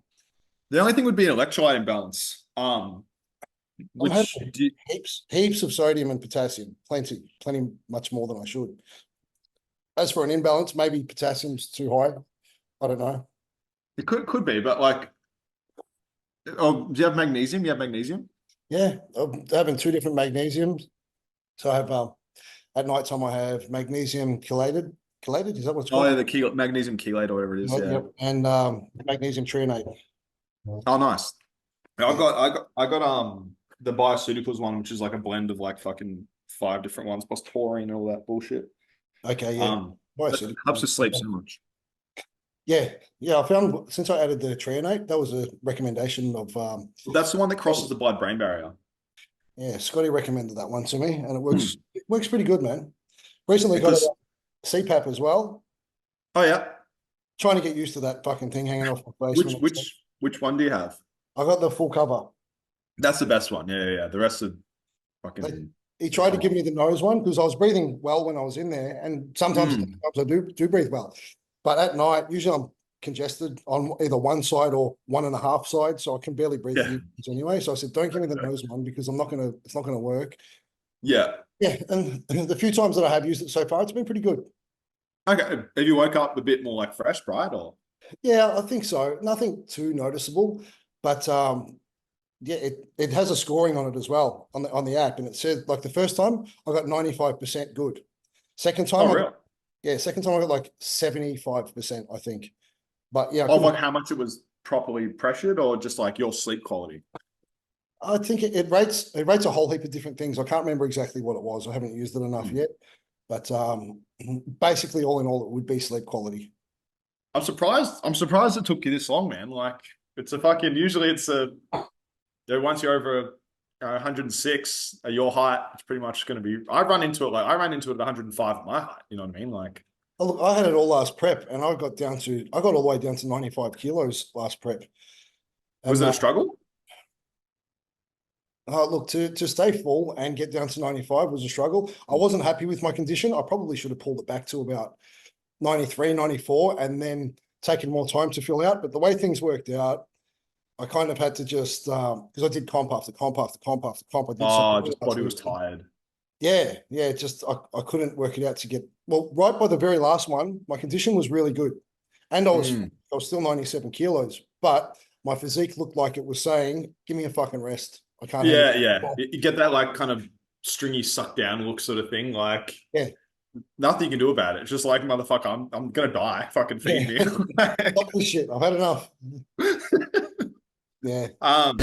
S1: The only thing would be an electrolyte imbalance.
S2: I'm
S1: Which
S2: having
S1: do you,
S2: heaps of sodium and potassium, plenty much more than I should. As for an imbalance, maybe potassium's too high. I don't know.
S1: it could be, but like, oh, do you have magnesium? You have magnesium?
S2: Yeah, I'm having two different magnesiums. So I have at night time I have magnesium chelated. Chelated, is that what it's
S1: Oh,
S2: called?
S1: yeah, the magnesium chelate or whatever it is. Yeah.
S2: Yep. And magnesium threonate.
S1: Oh, nice. I
S2: Yeah.
S1: got, I got, I got the bioceuticals one, which is like a blend of like fucking 5 different ones plus taurine and all that bullshit.
S2: Okay, yeah.
S1: That helps us sleep so much.
S2: Yeah, yeah. I found since I added the treonate, that was a recommendation of
S1: That's the one that crosses the blood-brain barrier.
S2: yeah, Scotty recommended that one to me, and
S1: Hmm.
S2: it works pretty good, man. Recently got a
S1: Because,
S2: CPAP as well.
S1: oh yeah,
S2: Trying to get used to that fucking thing hanging off my face.
S1: which which which one do you have?
S2: I got the full cover.
S1: That's the best one. Yeah, yeah, yeah. The rest are
S2: They,
S1: fucking.
S2: he tried to give me the nose one because I was breathing well when I was in there, and sometimes
S1: Mm,
S2: I do breathe well, but at night usually I'm congested on either one side or one and a half sides, so I can barely breathe
S1: yeah,
S2: the anyway. So I said, don't give me the nose one because it's not gonna work.
S1: yeah.
S2: Yeah, and the few times that I have used it so far, it's been pretty good.
S1: Okay. Have you woke up a bit more like fresh, right? Or
S2: Yeah, I think so. Nothing too noticeable, but yeah, it has a scoring on it as well on the app, and it said like the first time I got 95% good. Second time
S1: oh,
S2: I
S1: real?
S2: second time I got like 75%, I think. But yeah,
S1: Of like how much it was properly pressured, or just like your sleep quality?
S2: I think it rates a whole heap of different things. I can't remember exactly what it was. I haven't used it enough
S1: Hmm.
S2: yet, but basically all in all, it would be sleep quality.
S1: I'm surprised. I'm surprised it took you this long, man. Like it's a fucking. Usually, it's a. Once you're over 106 at your height, it's pretty much going to be. I ran into it at 105 at my height. You know what I mean? Like,
S2: Oh, look, I had it all last prep, and I got all the way down to 95 kilos last prep.
S1: was
S2: And
S1: it a struggle?
S2: look, to stay full and get down to 95 was a struggle. I wasn't happy with my condition. I probably should have pulled it back to about 93, 94, and then taken more time to fill out. But the way things worked out, I kind of had to just because I did comp after comp after comp after comp. I did so
S1: Oh,
S2: many
S1: just
S2: last
S1: body was
S2: week.
S1: tired.
S2: Yeah, just I couldn't work it out to get well, right by the very last one, my condition was really good. And
S1: Mm.
S2: I was still 97 kilos, but my physique looked like it was saying, give me a fucking rest. I can't handle
S1: Yeah, yeah.
S2: it.
S1: You get that like kind of stringy suck down look sort of thing. Like
S2: Yeah,
S1: nothing you can do about it. It's just like motherfucker, I'm gonna die. Fucking feed
S2: yeah.
S1: me.
S2: Fuck this shit. I've had enough. Yeah.
S1: um